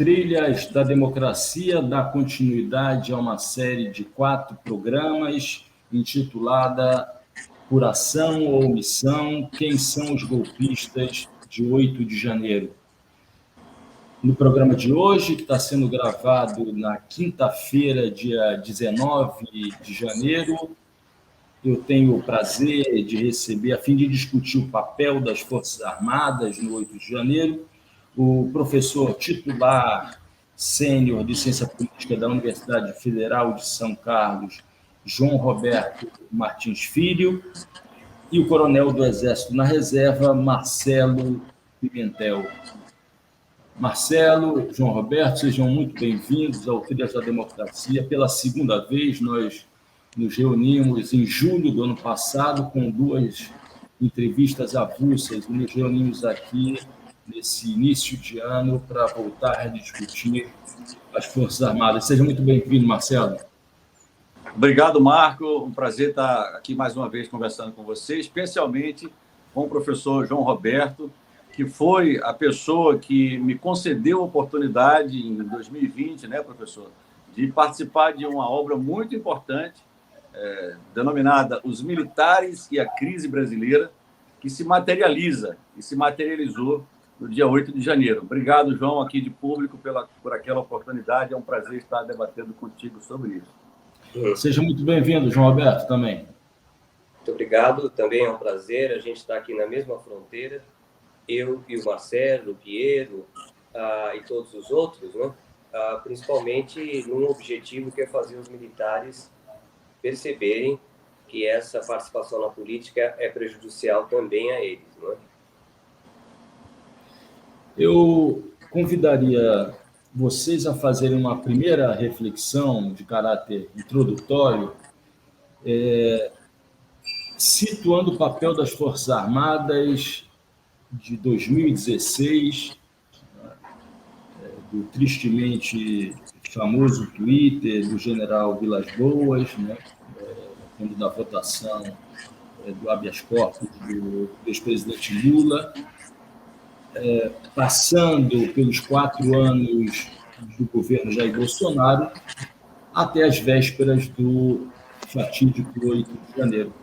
Trilhas da Democracia dá continuidade a uma série de 4 programas intitulada Por Ação ou Omissão, Quem são os golpistas de 8 de janeiro? No programa de hoje, que está sendo gravado na quinta-feira, dia 19 de janeiro, eu tenho o prazer de receber, a fim de discutir o papel das Forças Armadas no 8 de janeiro, o professor titular sênior de Ciência Política da Universidade Federal de São Carlos, João Roberto Martins Filho, e o coronel do Exército na Reserva, Marcelo Pimentel. Marcelo, João Roberto, sejam muito bem-vindos ao Trilhas da Democracia. Pela segunda vez, nós nos reunimos em julho do ano passado com 2 entrevistas avulsas e nos reunimos aqui nesse início de ano para voltar a discutir as Forças Armadas. Seja muito bem-vindo, Marcelo. Obrigado, Marco. Um prazer estar aqui mais uma vez conversando com você, especialmente com o professor João Roberto, que foi a pessoa que me concedeu a oportunidade em 2020, né, professor, de participar de uma obra muito importante, denominada Os Militares e a Crise Brasileira, que se materializa e se materializou no dia 8 de janeiro. Obrigado, João, aqui de público, por aquela oportunidade. É um prazer estar debatendo contigo sobre isso. Seja muito bem-vindo, João Roberto, também. Muito obrigado, também é um prazer. A gente está aqui na mesma fronteira, eu e o Marcelo, o Piero e todos os outros, né? Principalmente num objetivo que é fazer os militares perceberem que essa participação na política é prejudicial também a eles, não é? Eu convidaria vocês a fazerem uma primeira reflexão de caráter introdutório, situando o papel das Forças Armadas de 2016, do tristemente famoso Twitter do general Vilas Boas, né, quando da votação do habeas corpus do ex-presidente Lula, passando pelos 4 anos do governo Jair Bolsonaro, até as vésperas do fatídico 8 de janeiro.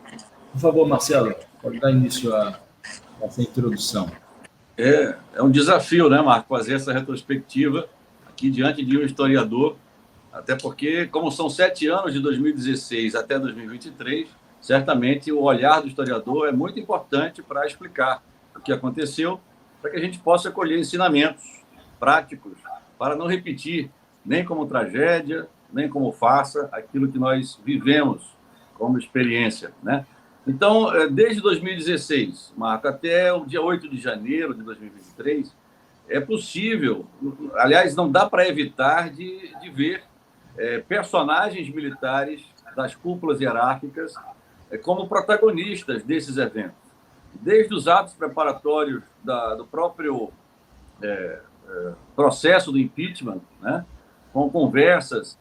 Por favor, Marcelo, pode dar início a essa introdução. É um desafio, né, Marco, fazer essa retrospectiva aqui diante de um historiador, até porque, como são 7 anos de 2016 até 2023, certamente o olhar do historiador é muito importante para explicar o que aconteceu, para que a gente possa colher ensinamentos práticos, para não repetir nem como tragédia, nem como farsa, aquilo que nós vivemos como experiência, né? Então, desde 2016, Marco, até o dia 8 de janeiro de 2023, é possível, aliás, não dá para evitar de ver personagens militares das cúpulas hierárquicas como protagonistas desses eventos. Desde os atos preparatórios do próprio processo do impeachment, né, com conversas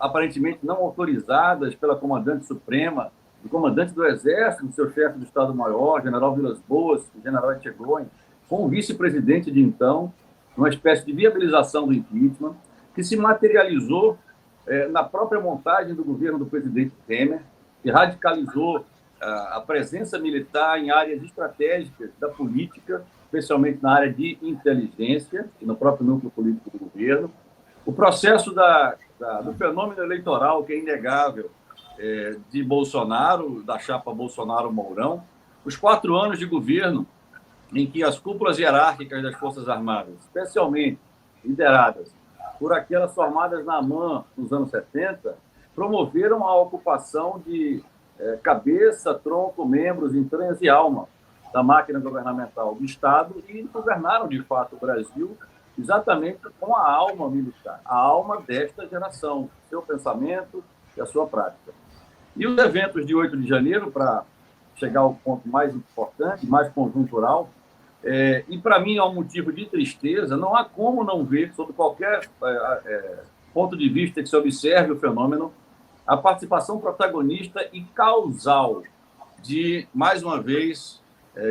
aparentemente não autorizadas pela comandante suprema, do comandante do Exército, do seu chefe do Estado-Maior, general Vilas Boas, general Etchegóin, com o vice-presidente de então, uma espécie de viabilização do impeachment, que se materializou na própria montagem do governo do presidente Temer, que radicalizou a presença militar em áreas estratégicas da política, especialmente na área de inteligência e no próprio núcleo político do governo. O processo do fenômeno eleitoral, que é inegável, de Bolsonaro, da chapa Bolsonaro-Mourão, os 4 anos de governo em que as cúpulas hierárquicas das Forças Armadas, especialmente lideradas por aquelas formadas na AMAN nos anos 70, promoveram a ocupação de cabeça, tronco, membros, entranhas e alma da máquina governamental do Estado e governaram, de fato, o Brasil exatamente com a alma militar, a alma desta geração, seu pensamento e a sua prática. E os eventos de 8 de janeiro, para chegar ao ponto mais importante, mais conjuntural, e para mim é um motivo de tristeza, não há como não ver, sob qualquer ponto de vista que se observe o fenômeno, a participação protagonista e causal de, mais uma vez,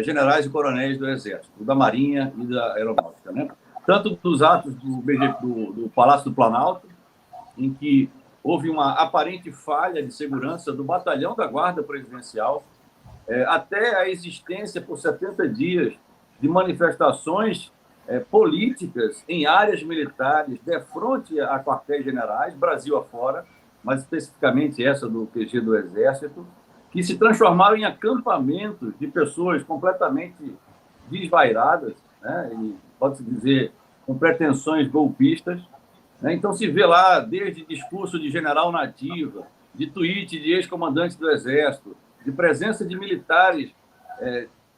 generais e coronéis do Exército, da Marinha e da Aeronáutica, né? tanto dos atos do Palácio do Planalto, em que houve uma aparente falha de segurança do batalhão da Guarda Presidencial, até a existência por 70 dias de manifestações políticas em áreas militares defronte a quartéis generais, Brasil afora, mas especificamente essa do QG do Exército, que se transformaram em acampamentos de pessoas completamente desvairadas, né, e pode-se dizer com pretensões golpistas, né? Então se vê lá desde discurso de general nativa, de tweet de ex-comandantes do Exército, de presença de militares,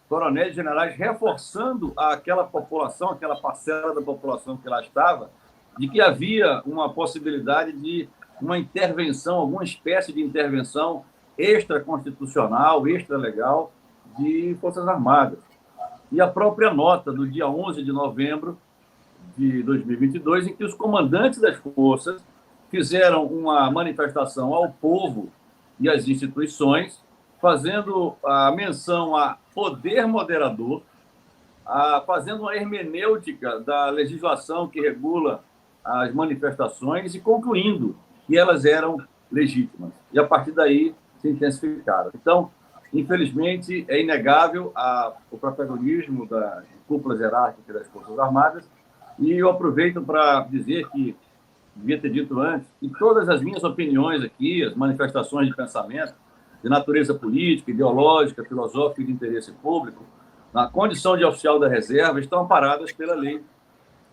coronéis e generais, reforçando aquela população, aquela parcela da população que lá estava, de que havia uma possibilidade de uma intervenção, alguma espécie de intervenção extraconstitucional, extralegal de Forças Armadas. E a própria nota do dia 11 de novembro de 2022, em que os comandantes das forças fizeram uma manifestação ao povo e às instituições, fazendo a menção a poder moderador, fazendo uma hermenêutica da legislação que regula as manifestações e concluindo que elas eram legítimas. E, a partir daí, se intensificaram. Então, infelizmente, é inegável o protagonismo das cúpulas hierárquicas das Forças Armadas, e eu aproveito para dizer que, devia ter dito antes, que todas as minhas opiniões aqui, as manifestações de pensamento, de natureza política, ideológica, filosófica e de interesse público, na condição de oficial da reserva, estão amparadas pela Lei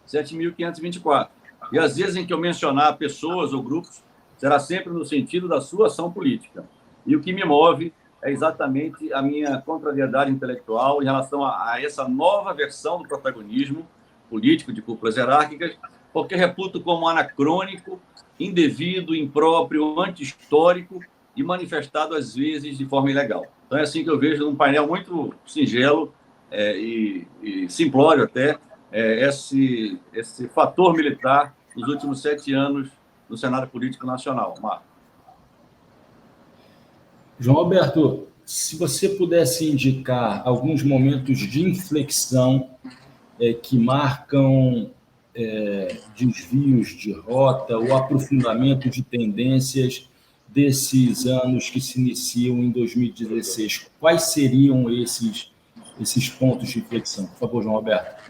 7.524. E, às vezes, em que eu mencionar pessoas ou grupos, será sempre no sentido da sua ação política. E o que me move é exatamente a minha contrariedade intelectual em relação a essa nova versão do protagonismo político de cúpulas hierárquicas, porque reputo como anacrônico, indevido, impróprio, anti-histórico e manifestado, às vezes, de forma ilegal. Então, é assim que eu vejo, num painel muito singelo e simplório até, esse fator militar nos últimos 7 anos no cenário político nacional. Marco. João Alberto, se você pudesse indicar alguns momentos de inflexão que marcam desvios de rota ou aprofundamento de tendências desses anos que se iniciam em 2016, quais seriam esses pontos de inflexão? Por favor, João Alberto.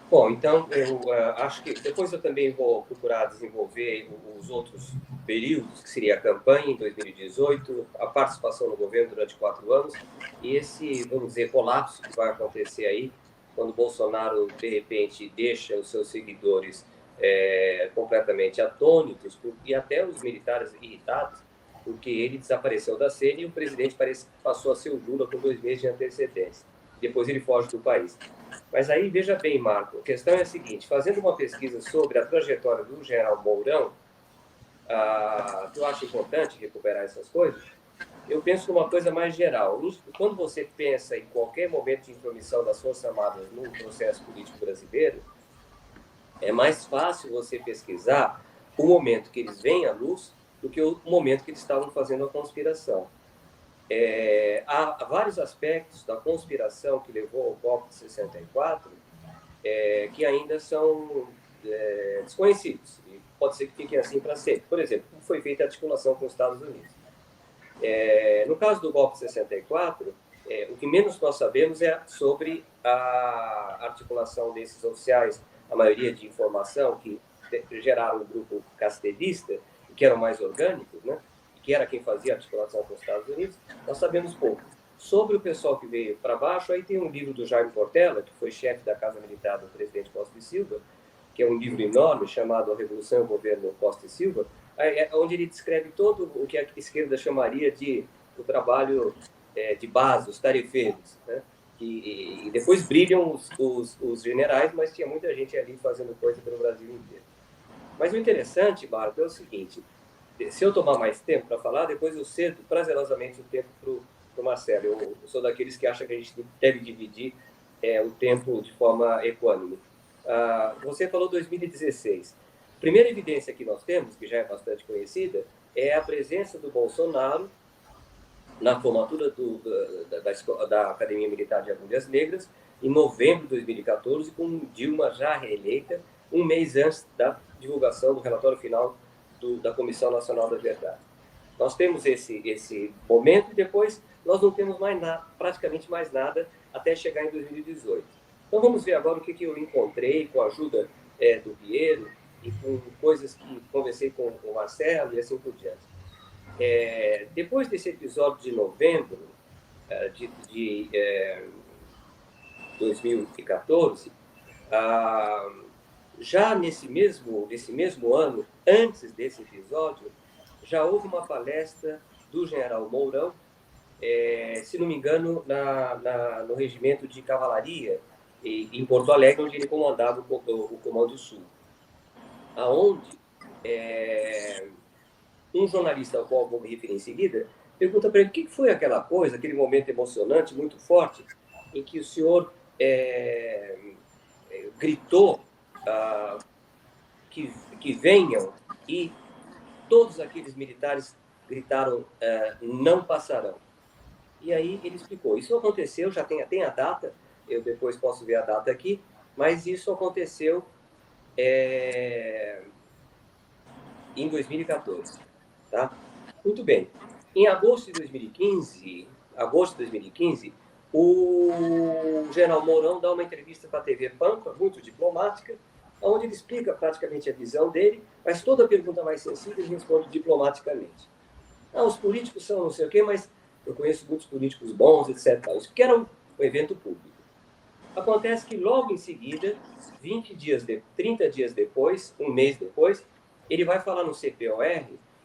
Bom, então, eu acho que depois eu também vou procurar desenvolver os outros períodos, que seria a campanha em 2018, a participação no governo durante 4 anos, e esse, vamos dizer, colapso que vai acontecer aí, quando Bolsonaro, de repente, deixa os seus seguidores completamente atônitos, e até os militares irritados, porque ele desapareceu da cena e o presidente passou a ser o Lula com 2 meses de antecedência. Depois ele foge do país. Mas aí, veja bem, Marco, a questão é a seguinte, fazendo uma pesquisa sobre a trajetória do general Mourão, que eu acho importante recuperar essas coisas, eu penso numa coisa mais geral. Quando você pensa em qualquer momento de intromissão das Forças Armadas no processo político brasileiro, é mais fácil você pesquisar o momento que eles vêm à luz do que o momento que eles estavam fazendo a conspiração. Há vários aspectos da conspiração que levou ao golpe de 64 que ainda são desconhecidos. E pode ser que fiquem assim para sempre. Por exemplo, como foi feita a articulação com os Estados Unidos. No caso do golpe de 64, o que menos nós sabemos é sobre a articulação desses oficiais, a maioria de informação, que geraram o grupo castelista, que eram mais orgânicos, né? Que era quem fazia a articulação com os Estados Unidos, nós sabemos pouco. Sobre o pessoal que veio para baixo, aí tem um livro do Jaime Portela, que foi chefe da Casa Militar do presidente Costa e Silva, que é um livro enorme chamado A Revolução e o Governo Costa e Silva, onde ele descreve todo o que a esquerda chamaria de o trabalho de base, os tarefeiros, né? E depois brilham os generais, mas tinha muita gente ali fazendo coisa pelo Brasil inteiro. Mas o interessante, Marco, é o seguinte, se eu tomar mais tempo para falar, depois eu cedo prazerosamente o tempo para o Marcelo. Eu sou daqueles que acham que a gente deve dividir o tempo de forma equânime. Você falou 2016. A primeira evidência que nós temos, que já é bastante conhecida, é a presença do Bolsonaro na formatura da Academia Militar de Agulhas Negras, em novembro de 2014, com Dilma já reeleita, um mês antes da divulgação do relatório final da Comissão Nacional da Verdade. Nós temos esse momento e depois nós não temos mais nada, praticamente mais nada, até chegar em 2018. Então vamos ver agora o que eu encontrei com a ajuda do Piero e com coisas que conversei com o Marcelo e assim por diante. Depois desse episódio de novembro de 2014, já nesse mesmo ano, antes desse episódio, já houve uma palestra do general Mourão, se não me engano, no regimento de cavalaria, em Porto Alegre, onde ele comandava o Comando Sul, aonde um jornalista ao qual vou me referir em seguida pergunta para ele o que foi aquela coisa, aquele momento emocionante, muito forte, em que o senhor gritou que venham, e todos aqueles militares gritaram, não passarão. E aí ele explicou, isso aconteceu, já tem a data, eu depois posso ver a data aqui, mas isso aconteceu em 2014. Tá? Muito bem. Em agosto de 2015, o general Mourão dá uma entrevista para a TV Pampa, muito diplomática, onde ele explica praticamente a visão dele, mas toda pergunta mais sensível ele responde diplomaticamente. Os políticos são não sei o quê, mas eu conheço muitos políticos bons, etc. Isso que era um evento público. Acontece que logo em seguida, 30 dias depois, um mês depois, ele vai falar no CPOR.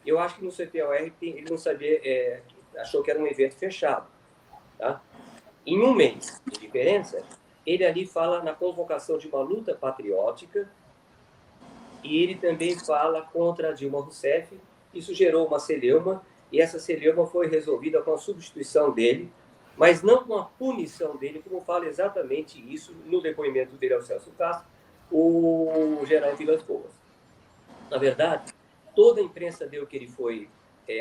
Eu acho que no CPOR ele não sabia, achou que era um evento fechado. Tá? Em um mês de diferença, ele ali fala na convocação de uma luta patriótica e ele também fala contra Dilma Rousseff. Isso gerou uma celeuma e essa celeuma foi resolvida com a substituição dele, mas não com a punição dele, como fala exatamente isso no depoimento dele ao Celso Castro, o general Vilas Boas. Na verdade, toda a imprensa deu que ele foi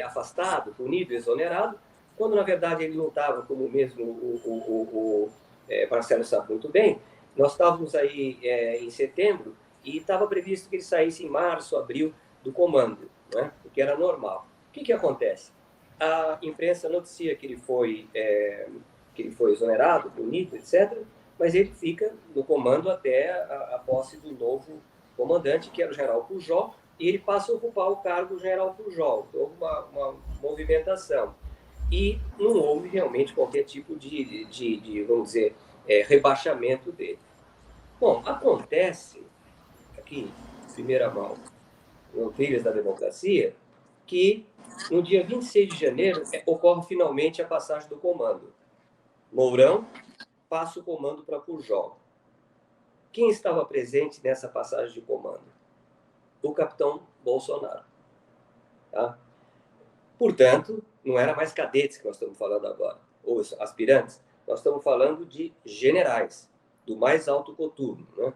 afastado, punido, exonerado, quando, na verdade, ele não estava, como mesmo o Marcelo sabe muito bem. Nós estávamos aí em setembro e estava previsto que ele saísse em março, abril, do comando, né? O que era normal. O que acontece? A imprensa noticia que ele foi exonerado, punido, etc., mas ele fica no comando até a posse do novo comandante, que era o general Pujol, e ele passa a ocupar o cargo do general Pujol. Houve uma movimentação. E não houve realmente qualquer tipo de vamos dizer, rebaixamento dele. Bom, acontece, aqui, primeira mão, no Trilhas da Democracia, que no dia 26 de janeiro ocorre finalmente a passagem do comando. Mourão passa o comando para Pujol. Quem estava presente nessa passagem de comando? O capitão Bolsonaro. Tá? Portanto, não era mais cadetes que nós estamos falando agora, ou aspirantes. Nós estamos falando de generais, do mais alto coturno, né?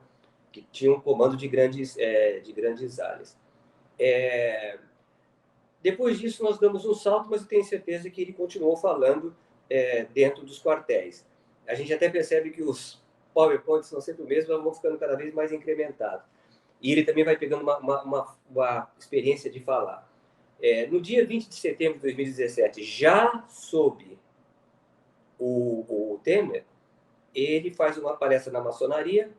Que tinham comando de grandes áreas. Depois disso, nós damos um salto, mas eu tenho certeza que ele continuou falando dentro dos quartéis. A gente até percebe que os PowerPoints são sempre os mesmos, mas vão ficando cada vez mais incrementados. E ele também vai pegando uma experiência de falar. No dia 20 de setembro de 2017, já sob o Temer, ele faz uma palestra na maçonaria,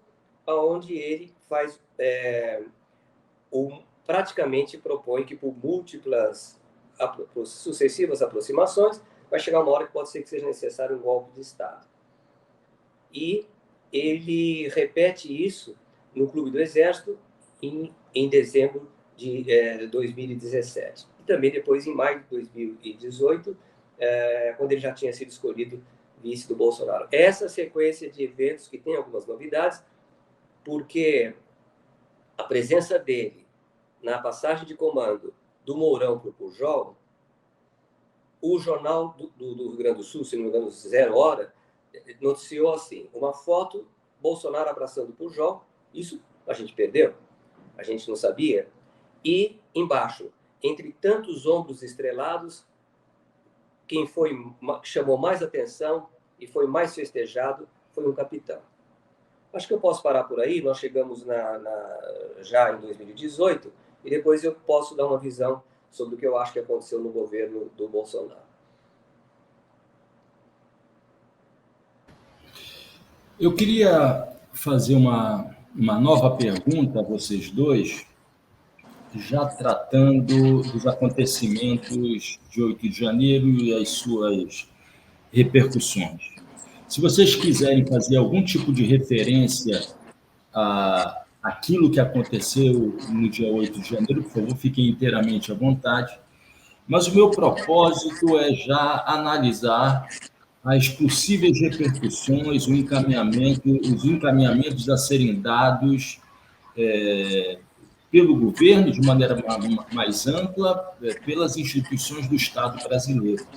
onde ele faz praticamente propõe que por múltiplas sucessivas aproximações vai chegar uma hora que pode ser que seja necessário um golpe de Estado. E ele repete isso no Clube do Exército em dezembro de 2017. E também depois, em maio de 2018, quando ele já tinha sido escolhido vice do Bolsonaro. Essa sequência de eventos que tem algumas novidades, porque a presença dele na passagem de comando do Mourão para o Pujol, o jornal do Rio Grande do Sul, se não me engano, 0 Hora, noticiou assim, uma foto, Bolsonaro abraçando o Pujol, isso a gente perdeu, a gente não sabia, e embaixo, entre tantos ombros estrelados, quem chamou mais atenção e foi mais festejado foi um capitão. Acho que eu posso parar por aí. Nós chegamos já em 2018 e depois eu posso dar uma visão sobre o que eu acho que aconteceu no governo do Bolsonaro. Eu queria fazer uma nova pergunta a vocês dois, já tratando dos acontecimentos de 8 de janeiro e as suas repercussões. Se vocês quiserem fazer algum tipo de referência àquilo que aconteceu no dia 8 de janeiro, por favor, fiquem inteiramente à vontade. Mas o meu propósito é já analisar as possíveis repercussões, os encaminhamentos a serem dados pelo governo, de maneira mais ampla, pelas instituições do Estado brasileiro.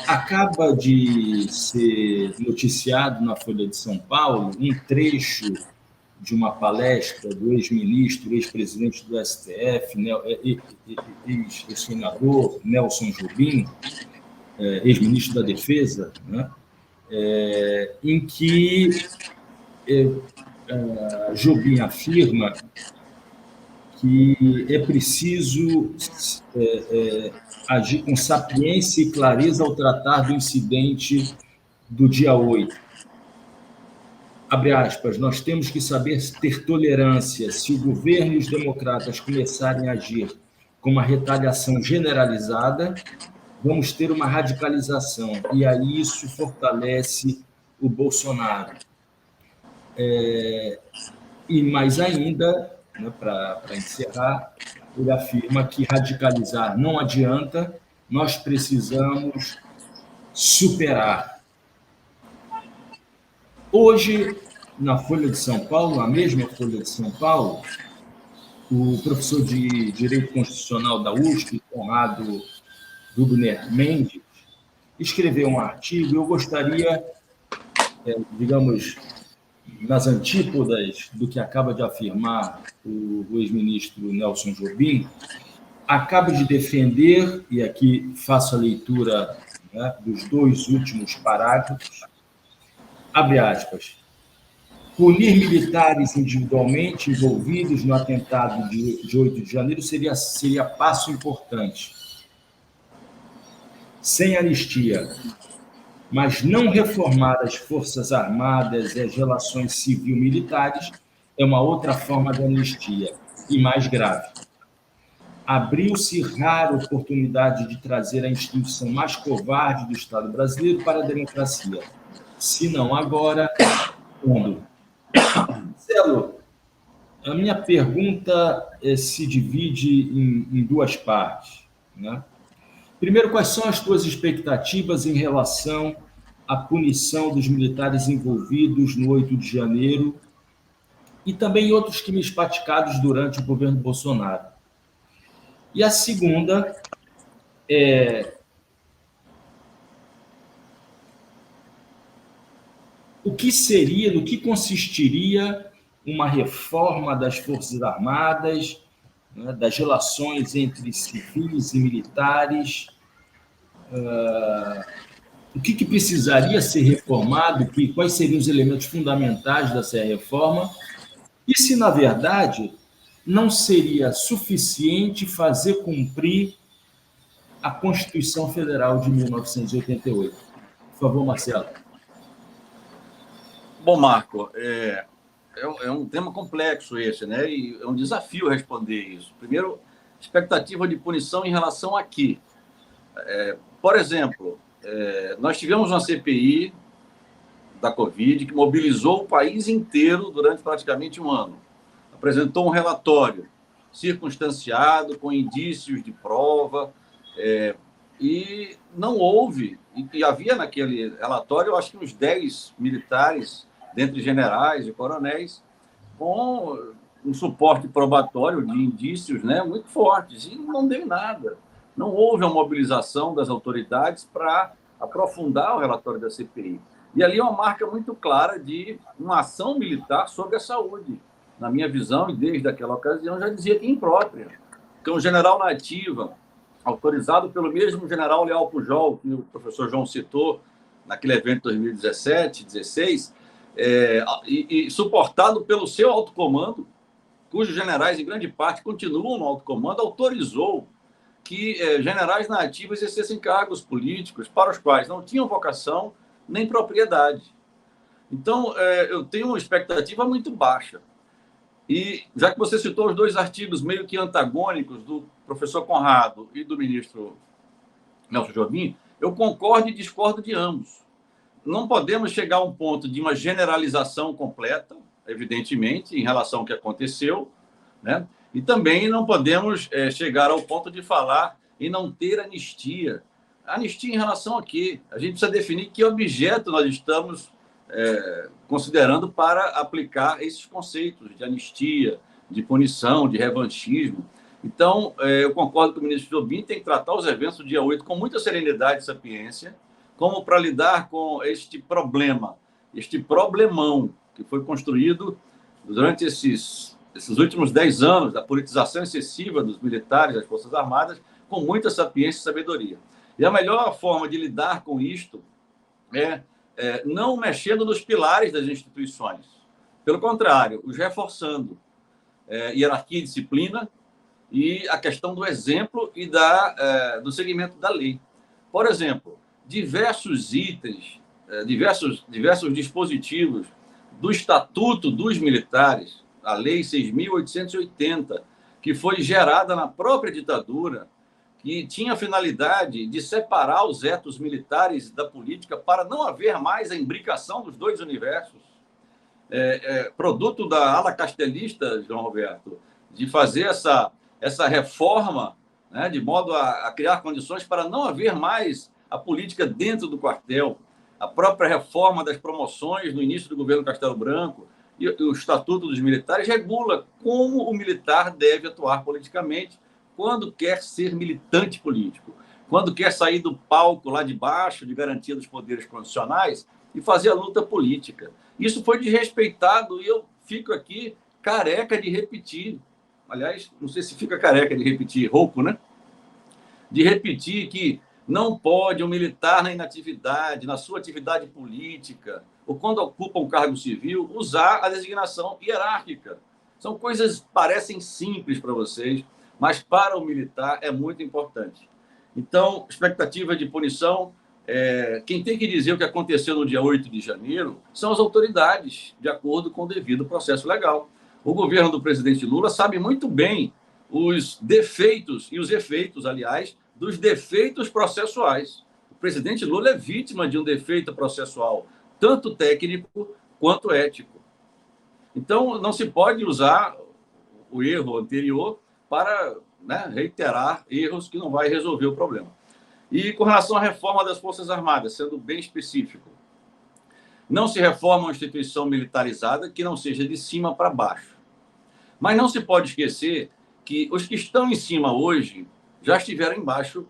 Acaba de ser noticiado na Folha de São Paulo um trecho de uma palestra do ex-ministro, ex-presidente do STF, ex-senador Nelson Jobim, ex-ministro da Defesa, né? Em que Jobim afirma que é preciso agir com sapiência e clareza ao tratar do incidente do dia 8. Abre aspas, nós temos que saber ter tolerância. Se o governo e os democratas começarem a agir com uma retaliação generalizada, vamos ter uma radicalização, e aí isso fortalece o Bolsonaro. E mais ainda, né, para encerrar, ele afirma que radicalizar não adianta, nós precisamos superar. Hoje, na Folha de São Paulo, na mesma Folha de São Paulo, o professor de Direito Constitucional da USP, Conrado Dubner Mendes, escreveu um artigo. Eu gostaria, digamos, nas antípodas do que acaba de afirmar o ex-ministro Nelson Jobim, acaba de defender, e aqui faço a leitura, né, dos 2 últimos parágrafos, abre aspas, punir militares individualmente envolvidos no atentado de 8 de janeiro seria passo importante. Sem anistia, mas não reformar as Forças Armadas e as relações civil-militares é uma outra forma de anistia, e mais grave. Abriu-se rara oportunidade de trazer a instituição mais covarde do Estado brasileiro para a democracia. Se não agora, quando? Marcelo, a minha pergunta se divide em 2 partes, né? Primeiro, quais são as tuas expectativas em relação à punição dos militares envolvidos no 8 de janeiro e também outros crimes praticados durante o governo Bolsonaro? E a segunda é no que consistiria uma reforma das Forças Armadas, né, das relações entre civis e militares, o que precisaria ser reformado, quais seriam os elementos fundamentais dessa reforma, e se, na verdade, não seria suficiente fazer cumprir a Constituição Federal de 1988. Por favor, Marcelo. Bom, Marco, é um tema complexo esse, né? E é um desafio responder isso. Primeiro, expectativa de punição em relação a quê? Por exemplo, nós tivemos uma CPI da Covid que mobilizou o país inteiro durante praticamente um ano. Apresentou um relatório circunstanciado, com indícios de prova, e não houve, e havia naquele relatório, eu acho que uns 10 militares, dentre generais e coronéis, com um suporte probatório de indícios, né, muito fortes, e não deu nada. Não houve uma mobilização das autoridades para aprofundar o relatório da CPI. E ali é uma marca muito clara de uma ação militar sobre a saúde. Na minha visão, e desde aquela ocasião, já dizia que imprópria. Que um general na ativa, autorizado pelo mesmo general Leal Pujol, que o professor João citou naquele evento de 2017, 2016, e suportado pelo seu alto comando, cujos generais, em grande parte, continuam no alto comando, autorizou que generais na ativa exercessem cargos políticos para os quais não tinham vocação nem propriedade. Então, eu tenho uma expectativa muito baixa. E, já que você citou os dois artigos meio que antagônicos do professor Conrado e do ministro Nelson Jobim, eu concordo e discordo de ambos. Não podemos chegar a um ponto de uma generalização completa, evidentemente, em relação ao que aconteceu, né? E também não podemos chegar ao ponto de falar em não ter anistia. Anistia em relação a quê? A gente precisa definir que objeto nós estamos considerando para aplicar esses conceitos de anistia, de punição, de revanchismo. Então, eu concordo que o ministro Jobim tem que tratar os eventos do dia 8 com muita serenidade e sapiência, como para lidar com este problema, este problemão que foi construído durante esses últimos 10 anos da politização excessiva dos militares, das Forças Armadas, com muita sapiência e sabedoria. E a melhor forma de lidar com isto é não mexendo nos pilares das instituições. Pelo contrário, os reforçando. Hierarquia e disciplina e a questão do exemplo e do seguimento da lei. Por exemplo, diversos itens, diversos dispositivos do Estatuto dos Militares, a Lei 6.880, que foi gerada na própria ditadura, que tinha a finalidade de separar os etos militares da política para não haver mais a imbricação dos dois universos. Produto da ala castelista, João Roberto, de fazer essa reforma, né, de modo a criar condições para não haver mais a política dentro do quartel, a própria reforma das promoções no início do governo Castelo Branco, e o Estatuto dos Militares regula como o militar deve atuar politicamente quando quer ser militante político, quando quer sair do palco lá de baixo, de garantia dos poderes constitucionais, e fazer a luta política. Isso foi desrespeitado e eu fico aqui careca de repetir. Aliás, não sei se fica careca de repetir, rouco, né? De repetir que não pode um militar na inatividade, na sua atividade política, ou quando ocupa um cargo civil, usar a designação hierárquica. São coisas que parecem simples para vocês, mas para o militar é muito importante. Então, expectativa de punição, quem tem que dizer o que aconteceu no dia 8 de janeiro são as autoridades, de acordo com o devido processo legal. O governo do presidente Lula sabe muito bem os defeitos e os efeitos, aliás, dos defeitos processuais. O presidente Lula é vítima de um defeito processual, tanto técnico quanto ético. Então, não se pode usar o erro anterior para reiterar erros que não vai resolver o problema. E com relação à reforma das Forças Armadas, sendo bem específico, não se reforma uma instituição militarizada que não seja de cima para baixo. Mas não se pode esquecer que os que estão em cima hoje já estiveram embaixo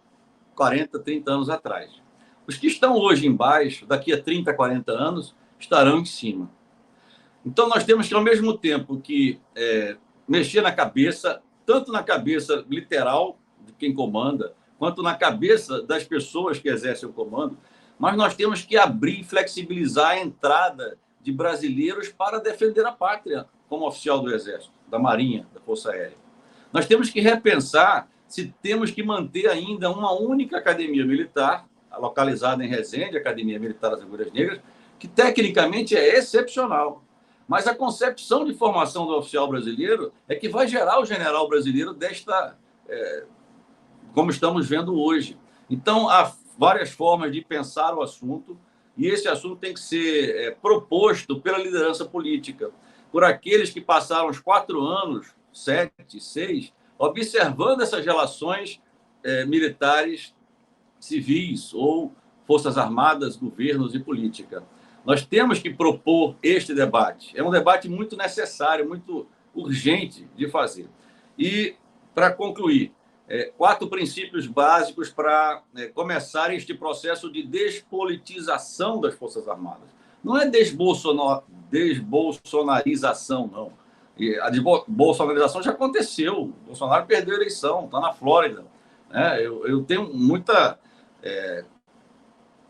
40, 30 anos atrás. Os que estão hoje embaixo, daqui a 30, 40 anos, estarão em cima. Então, nós temos que, ao mesmo tempo que mexer na cabeça, tanto na cabeça literal de quem comanda, quanto na cabeça das pessoas que exercem o comando, mas nós temos que abrir e flexibilizar a entrada de brasileiros para defender a pátria, como oficial do Exército, da Marinha, da Força Aérea. Nós temos que repensar se temos que manter ainda uma única academia militar, localizada em Resende, Academia Militar das Agulhas Negras, que tecnicamente é excepcional. Mas a concepção de formação do oficial brasileiro é que vai gerar o general brasileiro como estamos vendo hoje. Então, há várias formas de pensar o assunto, e esse assunto tem que ser proposto pela liderança política, por aqueles que passaram os 4 anos, 7, 6, observando essas relações militares, civis ou forças armadas, governos e política. Nós temos que propor este debate. É um debate muito necessário, muito urgente de fazer. E, para concluir, 4 princípios básicos para começar este processo de despolitização das Forças Armadas. Não é desbolsonarização, não. A desbolsonarização já aconteceu. O Bolsonaro perdeu a eleição, está na Flórida. Eu tenho muita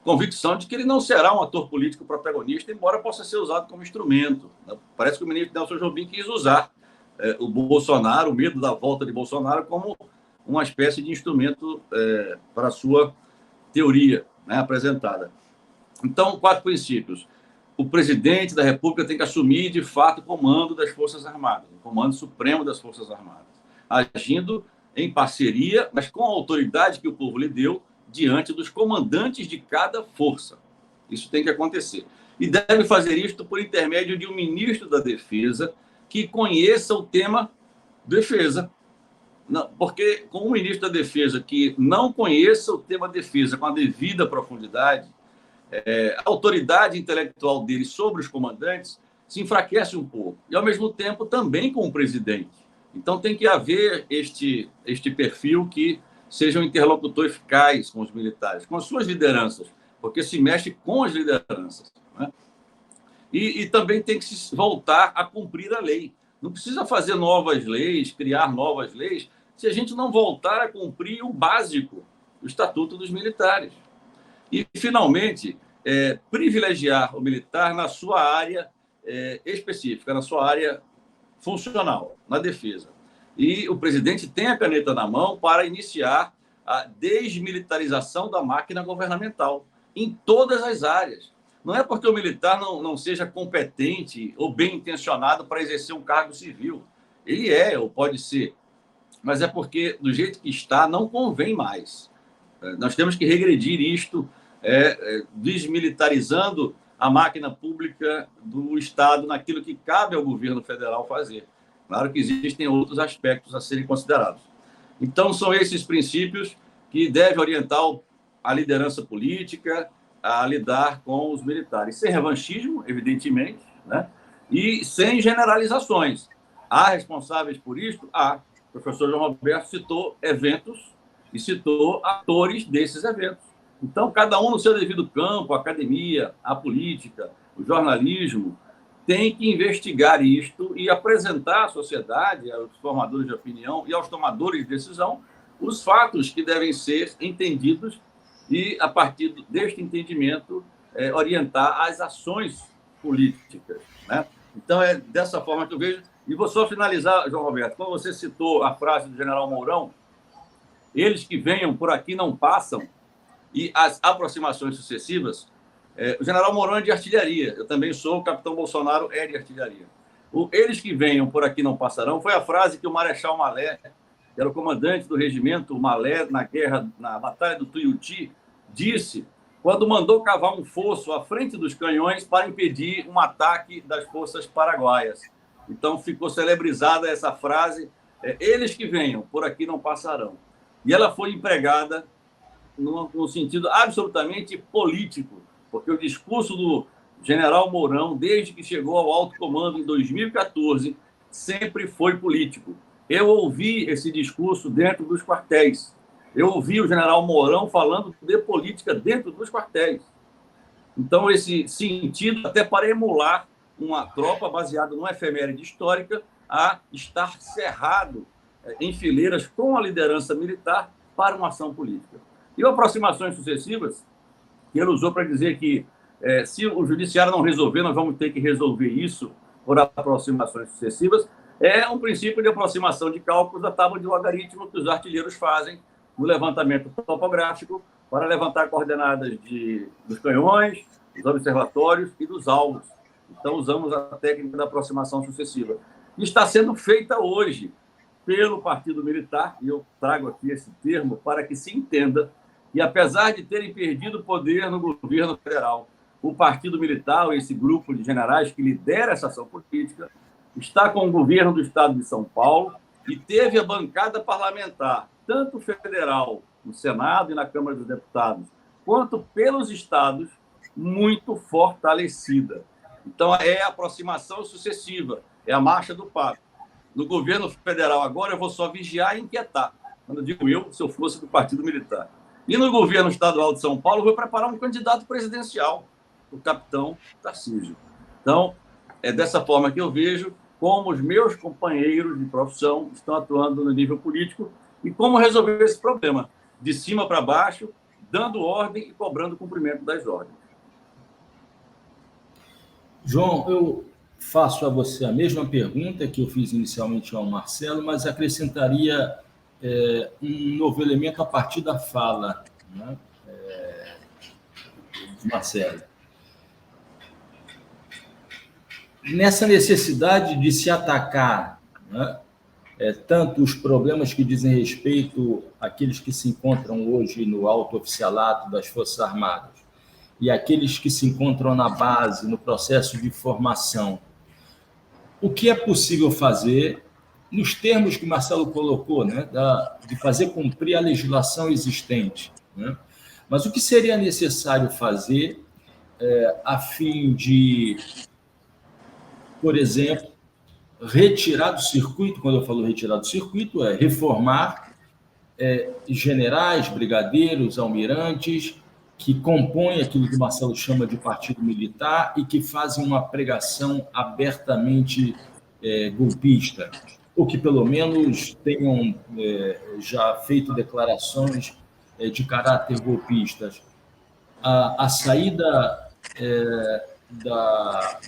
convicção de que ele não será um ator político protagonista, embora possa ser usado como instrumento. Parece que o ministro Nelson Jobim quis usar o Bolsonaro, o medo da volta de Bolsonaro, como uma espécie de instrumento para a sua teoria, né, apresentada. Então, 4 princípios. O presidente da República tem que assumir, de fato, o comando das Forças Armadas, o comando supremo das Forças Armadas, agindo em parceria, mas com a autoridade que o povo lhe deu, diante dos comandantes de cada força. Isso tem que acontecer. E deve fazer isto por intermédio de um ministro da Defesa que conheça o tema defesa. Não, porque com um ministro da Defesa que não conheça o tema defesa com a devida profundidade, a autoridade intelectual dele sobre os comandantes se enfraquece um pouco. E, ao mesmo tempo, também com o presidente. Então, tem que haver este perfil que seja um interlocutor eficaz com os militares, com as suas lideranças, porque se mexe com as lideranças, né? E também tem que se voltar a cumprir a lei. Não precisa fazer novas leis, criar novas leis, se a gente não voltar a cumprir o básico, o Estatuto dos Militares. E, finalmente, privilegiar o militar na sua área específica, na sua área funcional, na defesa. E o presidente tem a caneta na mão para iniciar a desmilitarização da máquina governamental em todas as áreas. Não é porque o militar não seja competente ou bem intencionado para exercer um cargo civil. Ele ou pode ser, mas é porque, do jeito que está, não convém mais. Nós temos que regredir isto, desmilitarizando a máquina pública do Estado naquilo que cabe ao governo federal fazer. Claro que existem outros aspectos a serem considerados. Então, são esses princípios que devem orientar a liderança política a lidar com os militares. Sem revanchismo, evidentemente, né? E sem generalizações. Há responsáveis por isso? Há. O professor João Roberto citou eventos e citou atores desses eventos. Então, cada um no seu devido campo, a academia, a política, o jornalismo, tem que investigar isto e apresentar à sociedade, aos formadores de opinião e aos tomadores de decisão, os fatos que devem ser entendidos e, a partir deste entendimento, orientar as ações políticas, né? Então, é dessa forma que eu vejo. E vou só finalizar, João Roberto, quando você citou a frase do general Mourão, eles que venham por aqui não passam, e as aproximações sucessivas, o general Mourão é de artilharia, eu também sou, o capitão Bolsonaro é de artilharia. Eles que venham por aqui não passarão foi a frase que o Marechal Malé, que era o comandante do regimento Malé na Batalha do Tuiuti, disse quando mandou cavar um fosso à frente dos canhões para impedir um ataque das forças paraguaias. Então, ficou celebrizada essa frase, eles que venham, por aqui não passarão. E ela foi empregada no sentido absolutamente político, porque o discurso do general Mourão, desde que chegou ao alto comando em 2014, sempre foi político. Eu ouvi esse discurso dentro dos quartéis. Eu ouvi o general Mourão falando de política dentro dos quartéis. Então, esse sentido, até para emular uma tropa baseada numa efeméride histórica, a estar cerrado em fileiras com a liderança militar para uma ação política. E aproximações sucessivas, que ele usou para dizer que se o judiciário não resolver, nós vamos ter que resolver isso por aproximações sucessivas, é um princípio de aproximação de cálculos da tábua de logaritmo que os artilheiros fazem no levantamento topográfico para levantar coordenadas dos canhões, dos observatórios e dos alvos. Então, usamos a técnica da aproximação sucessiva. E está sendo feita hoje pelo Partido Militar, e eu trago aqui esse termo para que se entenda que, apesar de terem perdido o poder no governo federal, o Partido Militar, esse grupo de generais que lidera essa ação política, está com o governo do Estado de São Paulo e teve a bancada parlamentar, tanto federal, no Senado e na Câmara dos Deputados, quanto pelos estados, muito fortalecida. Então, é a aproximação sucessiva, é a marcha do pato. No governo federal, agora, eu vou só vigiar e inquietar. Quando eu digo eu, se eu fosse do Partido Militar. E no governo estadual de São Paulo, eu vou preparar um candidato presidencial, o capitão Tarcísio. Então, é dessa forma que eu vejo como os meus companheiros de profissão estão atuando no nível político e como resolver esse problema, de cima para baixo, dando ordem e cobrando o cumprimento das ordens. João, eu faço a você a mesma pergunta que eu fiz inicialmente ao Marcelo, mas acrescentaria um novo elemento a partir da fala, né, de Marcelo. Nessa necessidade de se atacar, né, tanto os problemas que dizem respeito àqueles que se encontram hoje no alto oficialato das Forças Armadas e aqueles que se encontram na base, no processo de formação, o que é possível fazer, nos termos que Marcelo colocou, né, de fazer cumprir a legislação existente, né? Mas o que seria necessário fazer a fim de, por exemplo, retirar do circuito, quando eu falo retirar do circuito, é reformar generais, brigadeiros, almirantes, que compõem aquilo que o Marcelo chama de partido militar e que fazem uma pregação abertamente golpista, ou que pelo menos tenham já feito declarações de caráter golpistas. A saída da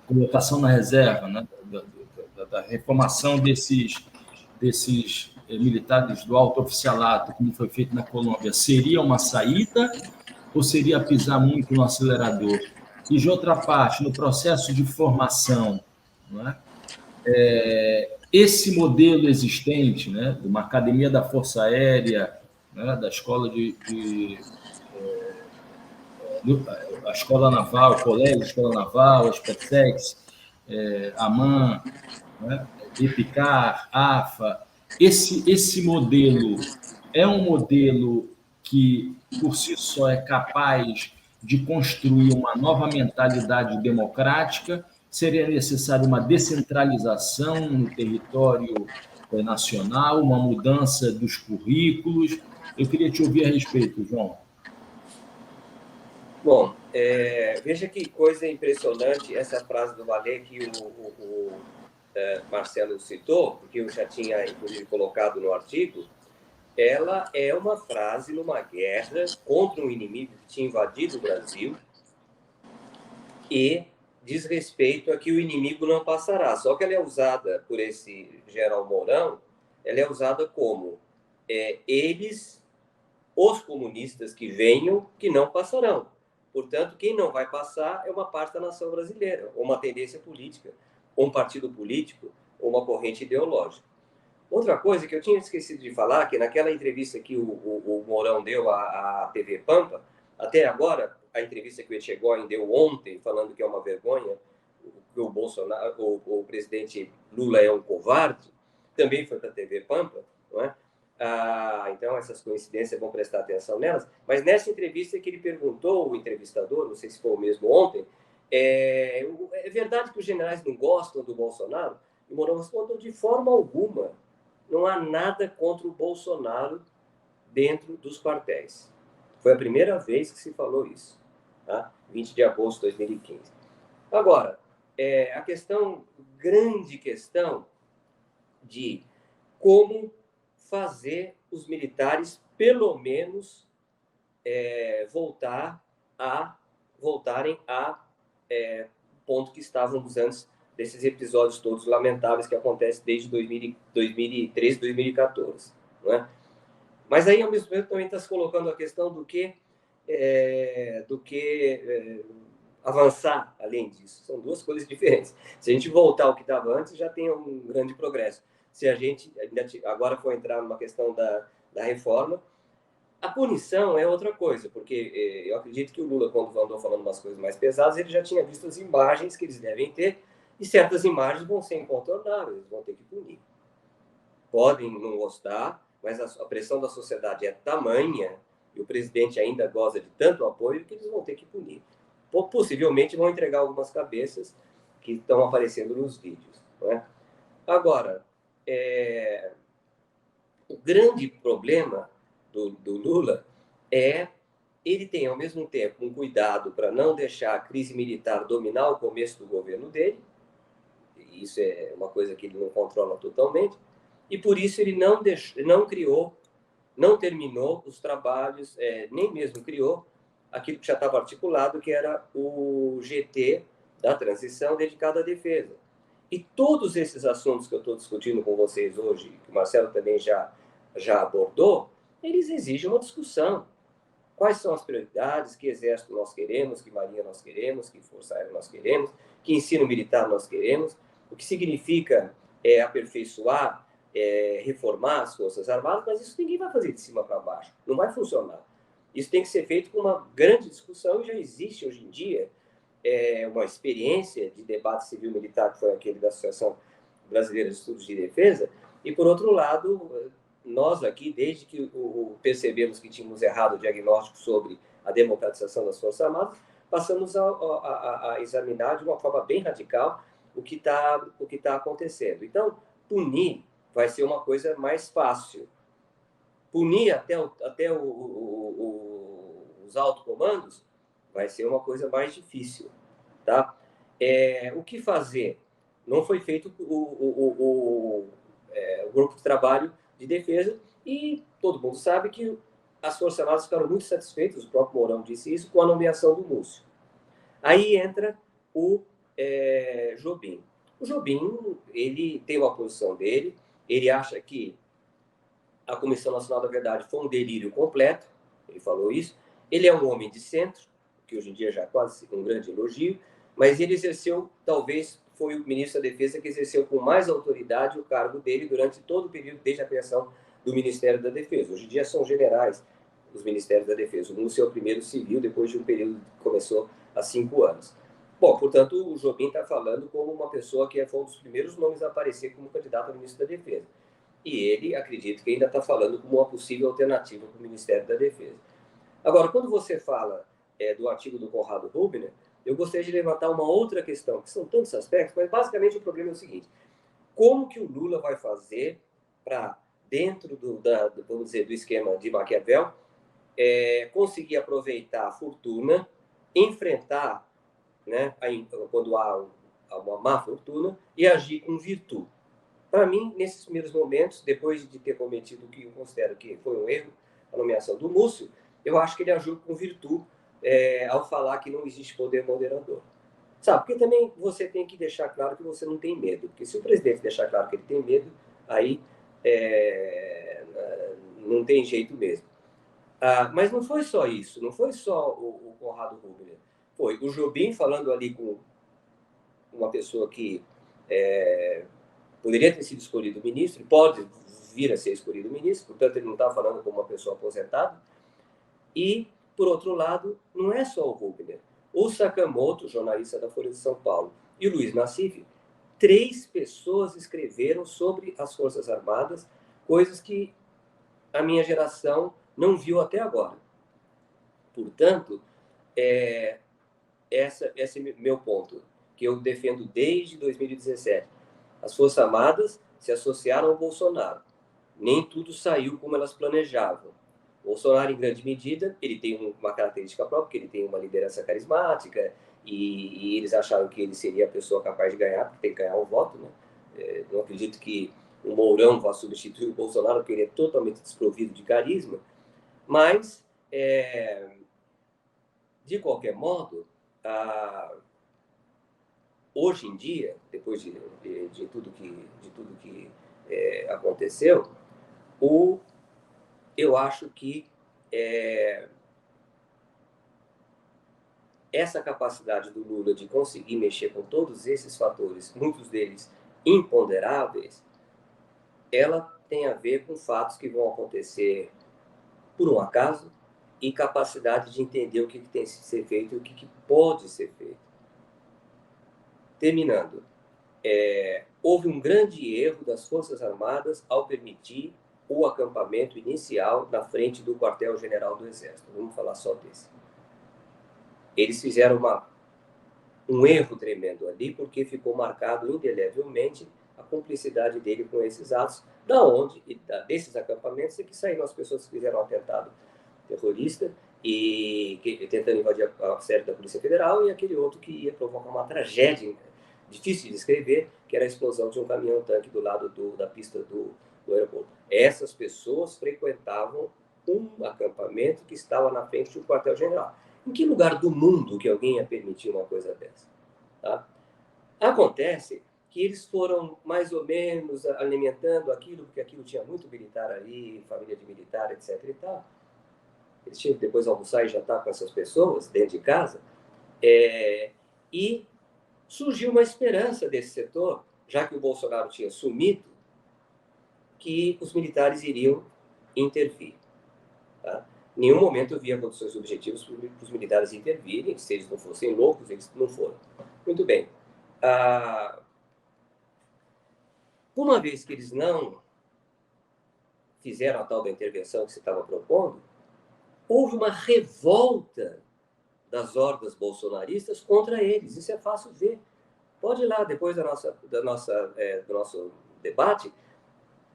colocação na reserva, né, da reformação desses militares do alto oficialato, como foi feito na Colômbia, seria uma saída ou seria pisar muito no acelerador? E, de outra parte, no processo de formação, não é? Esse modelo existente, né, de uma academia da Força Aérea, né, da escola a Escola Naval, o Colégio Escola Naval, a SpaceX, AMAN, né, EPICAR, AFA, esse modelo é um modelo que, por si só, é capaz de construir uma nova mentalidade democrática? Seria necessário uma descentralização no território nacional, uma mudança dos currículos? Eu queria te ouvir a respeito, João. Bom, veja que coisa impressionante essa frase do Vallée que o Marcelo citou, porque eu já tinha, inclusive, colocado no artigo. Ela é uma frase numa guerra contra um inimigo que tinha invadido o Brasil e diz respeito a que o inimigo não passará. Só que ela é usada por esse general Mourão, ela é usada como eles, os comunistas que venham, que não passarão. Portanto, quem não vai passar é uma parte da nação brasileira, ou uma tendência política, ou um partido político, ou uma corrente ideológica. Outra coisa que eu tinha esquecido de falar, que naquela entrevista que o Mourão deu à TV Pampa, até agora, a entrevista que o Etchegóin deu ontem, falando que é uma vergonha, que o Bolsonaro, o presidente Lula é um covarde, também foi para a TV Pampa, não é? Então, essas coincidências é bom prestar atenção nelas. Mas nessa entrevista que ele perguntou, o entrevistador, não sei se foi o mesmo ontem, é verdade que os generais não gostam do Bolsonaro? E o Mourão respondeu de forma alguma. Não há nada contra o Bolsonaro dentro dos quartéis. Foi a primeira vez que se falou isso, tá? 20 de agosto de 2015. Agora, a grande questão de como fazer os militares, pelo menos, voltarem a ponto que estávamos antes desses episódios todos lamentáveis que acontecem desde 2013, 2014. Não é? Mas aí, ao mesmo tempo, também está se colocando a questão do que avançar além disso. São duas coisas diferentes. Se a gente voltar ao que estava antes, já tem um grande progresso. Se a gente agora for entrar numa questão da reforma, a punição é outra coisa, porque eu acredito que o Lula, quando andou falando umas coisas mais pesadas, ele já tinha visto as imagens que eles devem ter, e certas imagens vão ser incontornáveis, vão ter que punir. Podem não gostar, mas a pressão da sociedade é tamanha, e o presidente ainda goza de tanto apoio, que eles vão ter que punir. Possivelmente vão entregar algumas cabeças que estão aparecendo nos vídeos. Não é? Agora, o grande problema do Lula ele tem, ao mesmo tempo, um cuidado para não deixar a crise militar dominar o começo do governo dele. Isso é uma coisa que ele não controla totalmente. E, por isso, ele não criou não terminou os trabalhos, nem mesmo criou aquilo que já estava articulado, que era o GT da transição dedicado à defesa. E todos esses assuntos que eu estou discutindo com vocês hoje, que o Marcelo também já abordou, eles exigem uma discussão. Quais são as prioridades, que exército nós queremos, que marinha nós queremos, que força aérea nós queremos, que ensino militar nós queremos, o que significa aperfeiçoar, reformar as Forças Armadas, mas isso ninguém vai fazer de cima para baixo, não vai funcionar. Isso tem que ser feito com uma grande discussão, e já existe hoje em dia uma experiência de debate civil-militar, que foi aquele da Associação Brasileira de Estudos de Defesa, e, por outro lado, nós aqui, desde que percebemos que tínhamos errado o diagnóstico sobre a democratização das Forças Armadas, passamos a examinar de uma forma bem radical o que tá acontecendo. Então, punir vai ser uma coisa mais fácil. Punir até os altocomandos vai ser uma coisa mais difícil, tá? O que fazer? Não foi feito o grupo de trabalho de defesa, e todo mundo sabe que as Forças Armadas ficaram muito satisfeitas, o próprio Mourão disse isso, com a nomeação do Múcio. Aí entra o Jobim. O Jobim, ele tem uma posição dele, ele acha que a Comissão Nacional da Verdade foi um delírio completo, ele falou isso. Ele é um homem de centro, que hoje em dia já é quase um grande elogio, mas ele exerceu, talvez foi o ministro da Defesa que exerceu com mais autoridade o cargo dele durante todo o período, desde a criação do Ministério da Defesa. Hoje em dia são generais os Ministérios da Defesa. O Múcio é o primeiro civil, depois de um período que começou há 5 anos. Bom, portanto, o Jobim está falando como uma pessoa que foi um dos primeiros nomes a aparecer como candidato a ministro da Defesa. E ele, acredito que ainda está falando como uma possível alternativa para o Ministério da Defesa. Agora, quando você fala do artigo do Conrado Rubner, eu gostaria de levantar uma outra questão, que são tantos aspectos, mas basicamente o problema é o seguinte: como que o Lula vai fazer para, dentro vamos dizer, do esquema de Maquiavel, conseguir aproveitar a fortuna, enfrentar, né, quando há uma má fortuna, e agir com virtude? Para mim, nesses primeiros momentos, depois de ter cometido o que eu considero que foi um erro, a nomeação do Múcio, eu acho que ele agiu com virtude ao falar que não existe poder moderador. Sabe, porque também você tem que deixar claro que você não tem medo. Porque se o presidente deixar claro que ele tem medo, aí não tem jeito mesmo. Mas não foi só isso, não foi só o Conrado Rubner. Foi o Jobim falando ali com uma pessoa que poderia ter sido escolhido ministro, pode vir a ser escolhido ministro, portanto ele não está falando como uma pessoa aposentada. E, por outro lado, não é só o Rubner. O Sakamoto, jornalista da Folha de São Paulo, e o Luiz Nassif, 3 pessoas escreveram sobre as Forças Armadas, coisas que a minha geração não viu até agora. Portanto, esse é meu ponto, que eu defendo desde 2017. As Forças Armadas se associaram ao Bolsonaro. Nem tudo saiu como elas planejavam. Bolsonaro, em grande medida, ele tem uma característica própria, porque ele tem uma liderança carismática, e eles acharam que ele seria a pessoa capaz de ganhar, porque tem que ganhar o voto, né? Não acredito que o Mourão vá substituir o Bolsonaro, porque ele é totalmente desprovido de carisma. Mas, de qualquer modo, hoje em dia, depois de tudo que aconteceu, eu acho que essa capacidade do Lula de conseguir mexer com todos esses fatores, muitos deles imponderáveis, ela tem a ver com fatos que vão acontecer por um acaso e capacidade de entender o que tem que ser feito e o que pode ser feito. Terminando, houve um grande erro das Forças Armadas ao permitir o acampamento inicial na frente do quartel-general do Exército. Vamos falar só desse. Eles fizeram um erro tremendo ali, porque ficou marcado indelevelmente a cumplicidade dele com esses atos, desses acampamentos, é que saíram as pessoas que fizeram um atentado terrorista tentando invadir a sede da Polícia Federal, e aquele outro que ia provocar uma tragédia difícil de descrever, que era a explosão de um caminhão-tanque do lado da pista do aeroporto. Essas pessoas frequentavam um acampamento que estava na frente do quartel-general. Em que lugar do mundo que alguém ia permitir uma coisa dessa? Tá? Acontece que eles foram mais ou menos alimentando aquilo, porque aquilo tinha muito militar ali, família de militar, etc. e tal. Eles tinham que depois almoçar e jantar com essas pessoas dentro de casa. E surgiu uma esperança desse setor, já que o Bolsonaro tinha sumido, que os militares iriam intervir. Tá? Em nenhum momento eu via condições objetivas para os militares intervirem, se eles não fossem loucos, eles não foram. Muito bem. Uma vez que eles não fizeram a tal da intervenção que se estava propondo, houve uma revolta das hordas bolsonaristas contra eles. Isso é fácil ver. Pode ir lá, depois do nosso debate,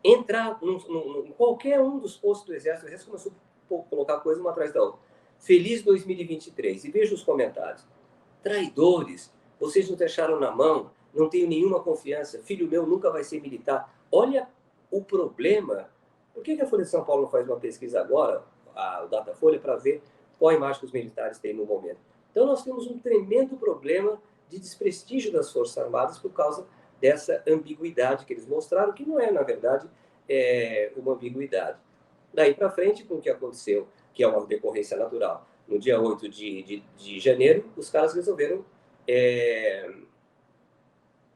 entrar em qualquer um dos postos do Exército. O Exército começou a colocar coisa uma atrás da outra. Feliz 2023. E veja os comentários. Traidores, vocês nos deixaram na mão, não tenho nenhuma confiança, filho meu nunca vai ser militar. Olha o problema. Por que a Folha de São Paulo não faz uma pesquisa agora, o Datafolha, para ver qual a imagem que os militares têm no momento? Então, nós temos um tremendo problema de desprestígio das Forças Armadas por causa dessa ambiguidade que eles mostraram, que não é, na verdade, uma ambiguidade. Daí para frente, com o que aconteceu, que é uma decorrência natural, no dia 8 de janeiro, os caras resolveram,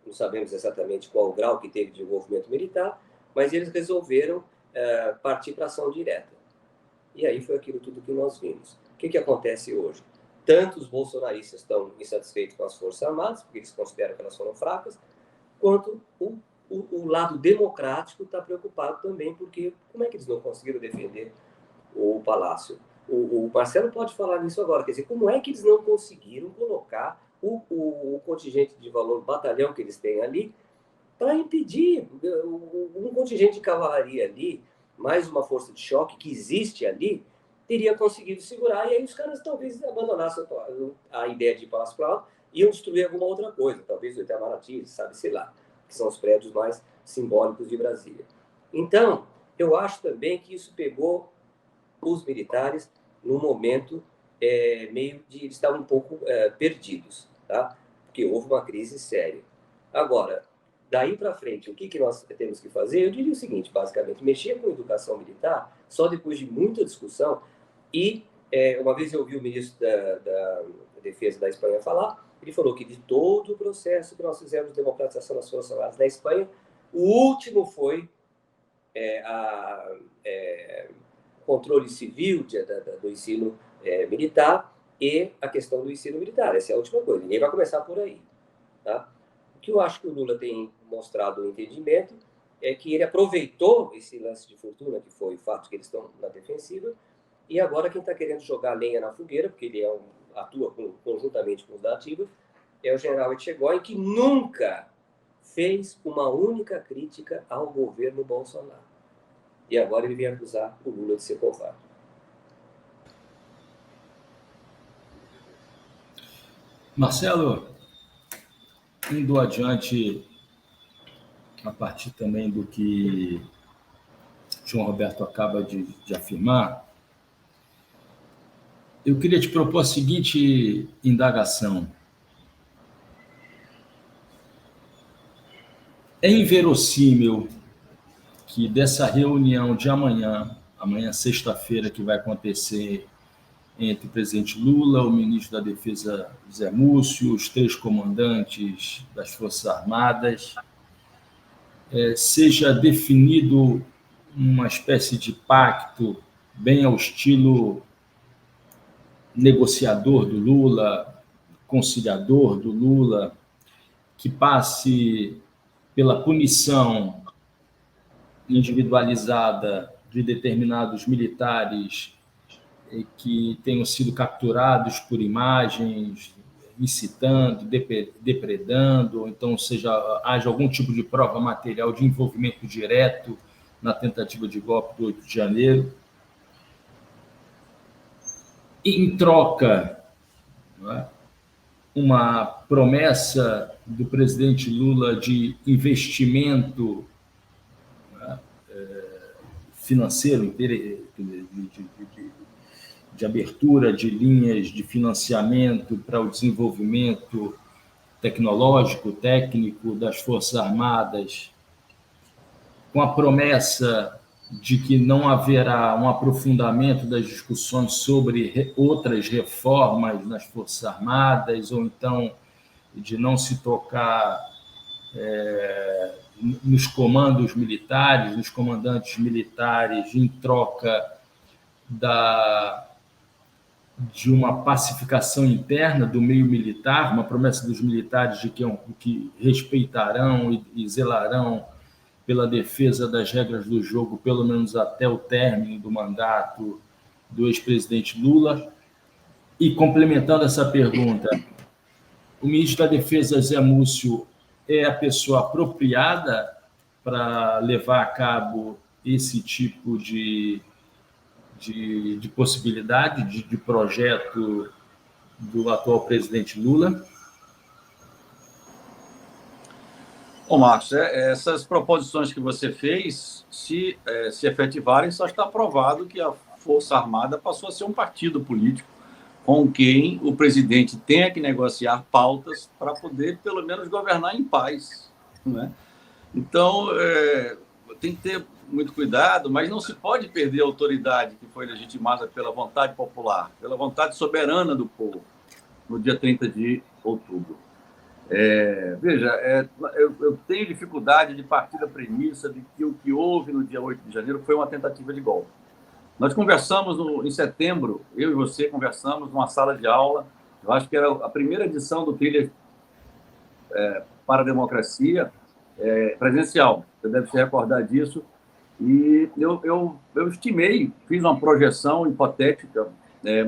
não sabemos exatamente qual o grau que teve de envolvimento militar, mas eles resolveram partir para ação direta. E aí foi aquilo tudo que nós vimos. O que acontece hoje? Tanto os bolsonaristas estão insatisfeitos com as Forças Armadas, porque eles consideram que elas foram fracas, quanto o lado democrático está preocupado também, porque como é que eles não conseguiram defender o Palácio? O Marcelo pode falar nisso agora, quer dizer, como é que eles não conseguiram colocar o contingente de valor, o batalhão que eles têm ali, para impedir um contingente de cavalaria ali, mais uma força de choque que existe ali, teria conseguido segurar, e aí os caras talvez abandonassem a ideia de Palácio Planalto e iam destruir alguma outra coisa, talvez o Itamaraty, sabe-se lá, que são os prédios mais simbólicos de Brasília. Então, eu acho também que isso pegou os militares num momento meio de... Eles estavam um pouco perdidos, tá? Porque houve uma crise séria. Agora, daí para frente, o que nós temos que fazer? Eu diria o seguinte, basicamente, mexer com educação militar só depois de muita discussão. E uma vez eu ouvi o ministro da Defesa da Espanha falar, ele falou que de todo o processo que nós fizemos de democratização das Forças Armadas da Espanha, o último foi controle civil do ensino militar e a questão do ensino militar. Essa é a última coisa. Ninguém vai começar por aí. Tá? O que eu acho que o Lula tem mostrado no entendimento é que ele aproveitou esse lance de fortuna, que foi o fato que eles estão na defensiva, e agora quem está querendo jogar lenha na fogueira, porque ele atua conjuntamente com os da ativa, é o general Etchegóin, que nunca fez uma única crítica ao governo Bolsonaro. E agora ele vem acusar o Lula de ser covarde. Marcelo, indo adiante, a partir também do que João Roberto acaba de afirmar, eu queria te propor a seguinte indagação. É inverossímil que dessa reunião de amanhã sexta-feira, que vai acontecer entre o presidente Lula, o ministro da Defesa Zé Múcio, os 3 comandantes das Forças Armadas, seja definido uma espécie de pacto bem ao estilo negociador do Lula, conciliador do Lula, que passe pela punição individualizada de determinados militares que tenham sido capturados por imagens, incitando, depredando, ou então haja algum tipo de prova material de envolvimento direto na tentativa de golpe do 8 de janeiro. Em troca, uma promessa do presidente Lula de investimento financeiro, de abertura de linhas de financiamento para o desenvolvimento tecnológico, técnico das Forças Armadas, com a promessa de que não haverá um aprofundamento das discussões sobre outras reformas nas Forças Armadas, ou então de não se tocar nos comandos militares, nos comandantes militares, em troca de uma pacificação interna do meio militar, uma promessa dos militares de que respeitarão e zelarão pela defesa das regras do jogo, pelo menos até o término do mandato do ex-presidente Lula. E, complementando essa pergunta, o ministro da Defesa, Zé Múcio, é a pessoa apropriada para levar a cabo esse tipo de possibilidade, de projeto do atual presidente Lula? Bom, Marcos, essas proposições que você fez, se efetivarem, só está provado que a Força Armada passou a ser um partido político com quem o presidente tenha que negociar pautas para poder, pelo menos, governar em paz, né? Então, tem que ter muito cuidado, mas não se pode perder a autoridade que foi legitimada pela vontade popular, pela vontade soberana do povo, no dia 30 de outubro. Veja, eu tenho dificuldade de partir da premissa de que o que houve no dia 8 de janeiro foi uma tentativa de golpe. Nós conversamos em setembro, eu e você conversamos numa sala de aula, eu acho que era a primeira edição do Trilha para a Democracia, presencial, você deve se recordar disso, e eu estimei, fiz uma projeção hipotética,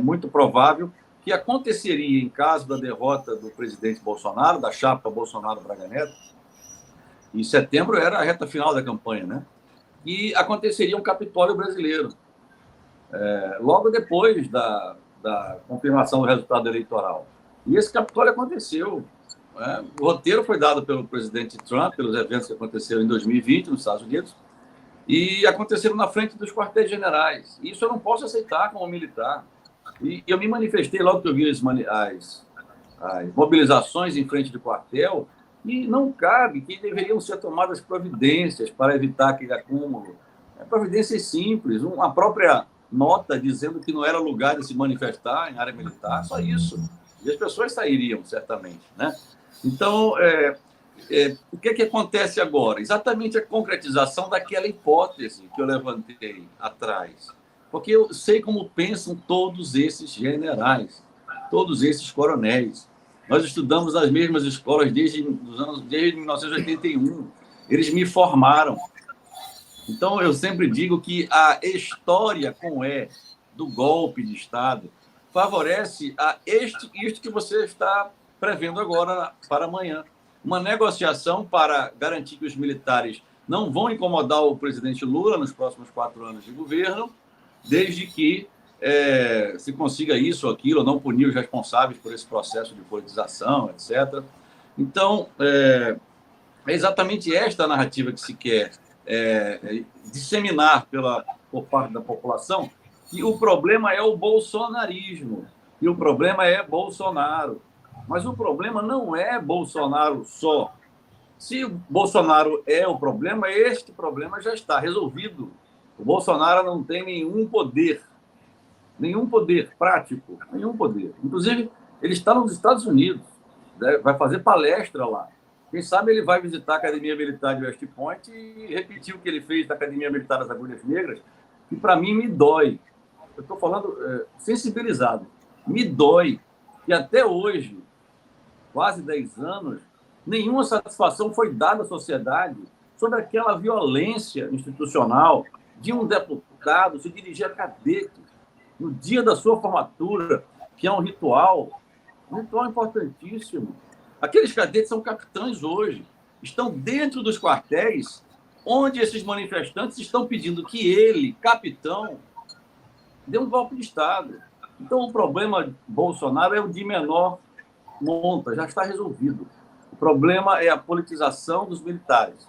muito provável, que aconteceria em caso da derrota do presidente Bolsonaro, da chapa Bolsonaro-Braga Neto. Em setembro era a reta final da campanha, né? E aconteceria um Capitólio brasileiro, logo depois da confirmação do resultado eleitoral. E esse Capitólio aconteceu. O roteiro foi dado pelo presidente Trump, pelos eventos que aconteceram em 2020 nos Estados Unidos, e aconteceram na frente dos quartéis-generais. Isso eu não posso aceitar como militar. E eu me manifestei logo que eu vi as mobilizações em frente do quartel, e não cabe que deveriam ser tomadas providências para evitar aquele acúmulo. Providências simples, uma própria nota dizendo que não era lugar de se manifestar em área militar, só isso. E as pessoas sairiam, certamente, né? Então, o que acontece agora? Exatamente a concretização daquela hipótese que eu levantei atrás. Porque eu sei como pensam todos esses generais, todos esses coronéis. Nós estudamos nas mesmas escolas desde 1981. Eles me formaram. Então, eu sempre digo que a história do golpe de Estado favorece isto que você está prevendo agora para amanhã. Uma negociação para garantir que os militares não vão incomodar o presidente Lula nos próximos 4 anos de governo, desde que se consiga isso ou aquilo, não punir os responsáveis por esse processo de politização, etc. Então, é exatamente esta a narrativa que se quer disseminar por parte da população, que o problema é o bolsonarismo, e o problema é Bolsonaro. Mas o problema não é Bolsonaro só. Se o Bolsonaro é o problema, este problema já está resolvido. O Bolsonaro não tem nenhum poder prático, nenhum poder. Inclusive, ele está nos Estados Unidos, né? Vai fazer palestra lá. Quem sabe ele vai visitar a Academia Militar de West Point e repetir o que ele fez da Academia Militar das Agulhas Negras, que para mim me dói. Eu estou falando sensibilizado. Me dói que até hoje, quase 10 anos, nenhuma satisfação foi dada à sociedade sobre aquela violência institucional de um deputado se dirigir a cadetes no dia da sua formatura, que é um ritual importantíssimo. Aqueles cadetes são capitães hoje, estão dentro dos quartéis onde esses manifestantes estão pedindo que ele, capitão, dê um golpe de Estado. Então, o problema Bolsonaro é o de menor monta, já está resolvido. O problema é a politização dos militares,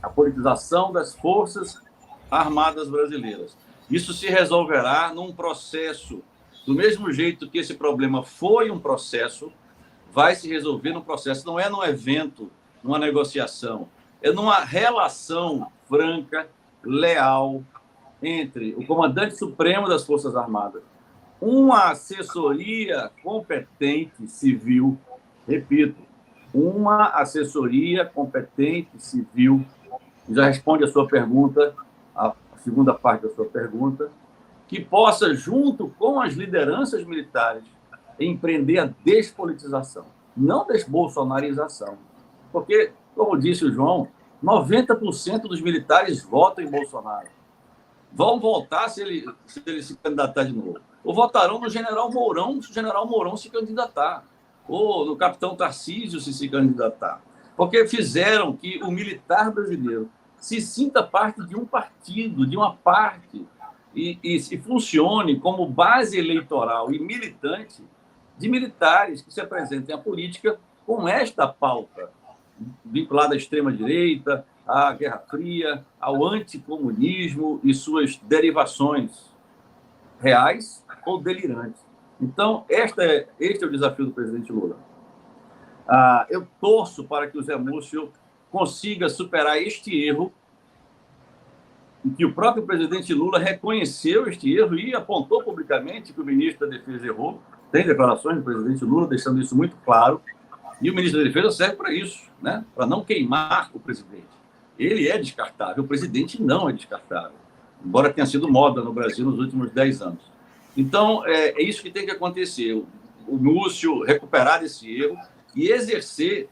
a politização das forças Armadas brasileiras. Isso se resolverá num processo, do mesmo jeito que esse problema foi um processo, vai se resolver num processo, não é num evento, numa negociação, é numa relação franca, leal, entre o comandante supremo das Forças Armadas, uma assessoria competente civil, repito, uma assessoria competente civil, já responde a sua pergunta, a segunda parte da sua pergunta, que possa, junto com as lideranças militares, empreender a despolitização, não desbolsonarização. Porque, como disse o João, 90% dos militares votam em Bolsonaro. Vão votar se ele se candidatar de novo. Ou votarão no general Mourão, se o general Mourão se candidatar. Ou no capitão Tarcísio, se candidatar. Porque fizeram que o militar brasileiro se sinta parte de um partido, de uma parte, e funcione como base eleitoral e militante de militares que se apresentem à política com esta pauta, vinculada à extrema-direita, à Guerra Fria, ao anticomunismo e suas derivações reais ou delirantes. Então, este é o desafio do presidente Lula. Eu torço para que o Zé Múcio consiga superar este erro, e que o próprio presidente Lula reconheceu este erro e apontou publicamente que o ministro da Defesa errou. Tem declarações do presidente Lula deixando isso muito claro. E o ministro da Defesa serve para isso, né? Para não queimar o presidente. Ele é descartável, o presidente não é descartável, embora tenha sido moda no Brasil nos últimos 10 anos. Então, é isso que tem que acontecer. O Múcio recuperar esse erro e exercer.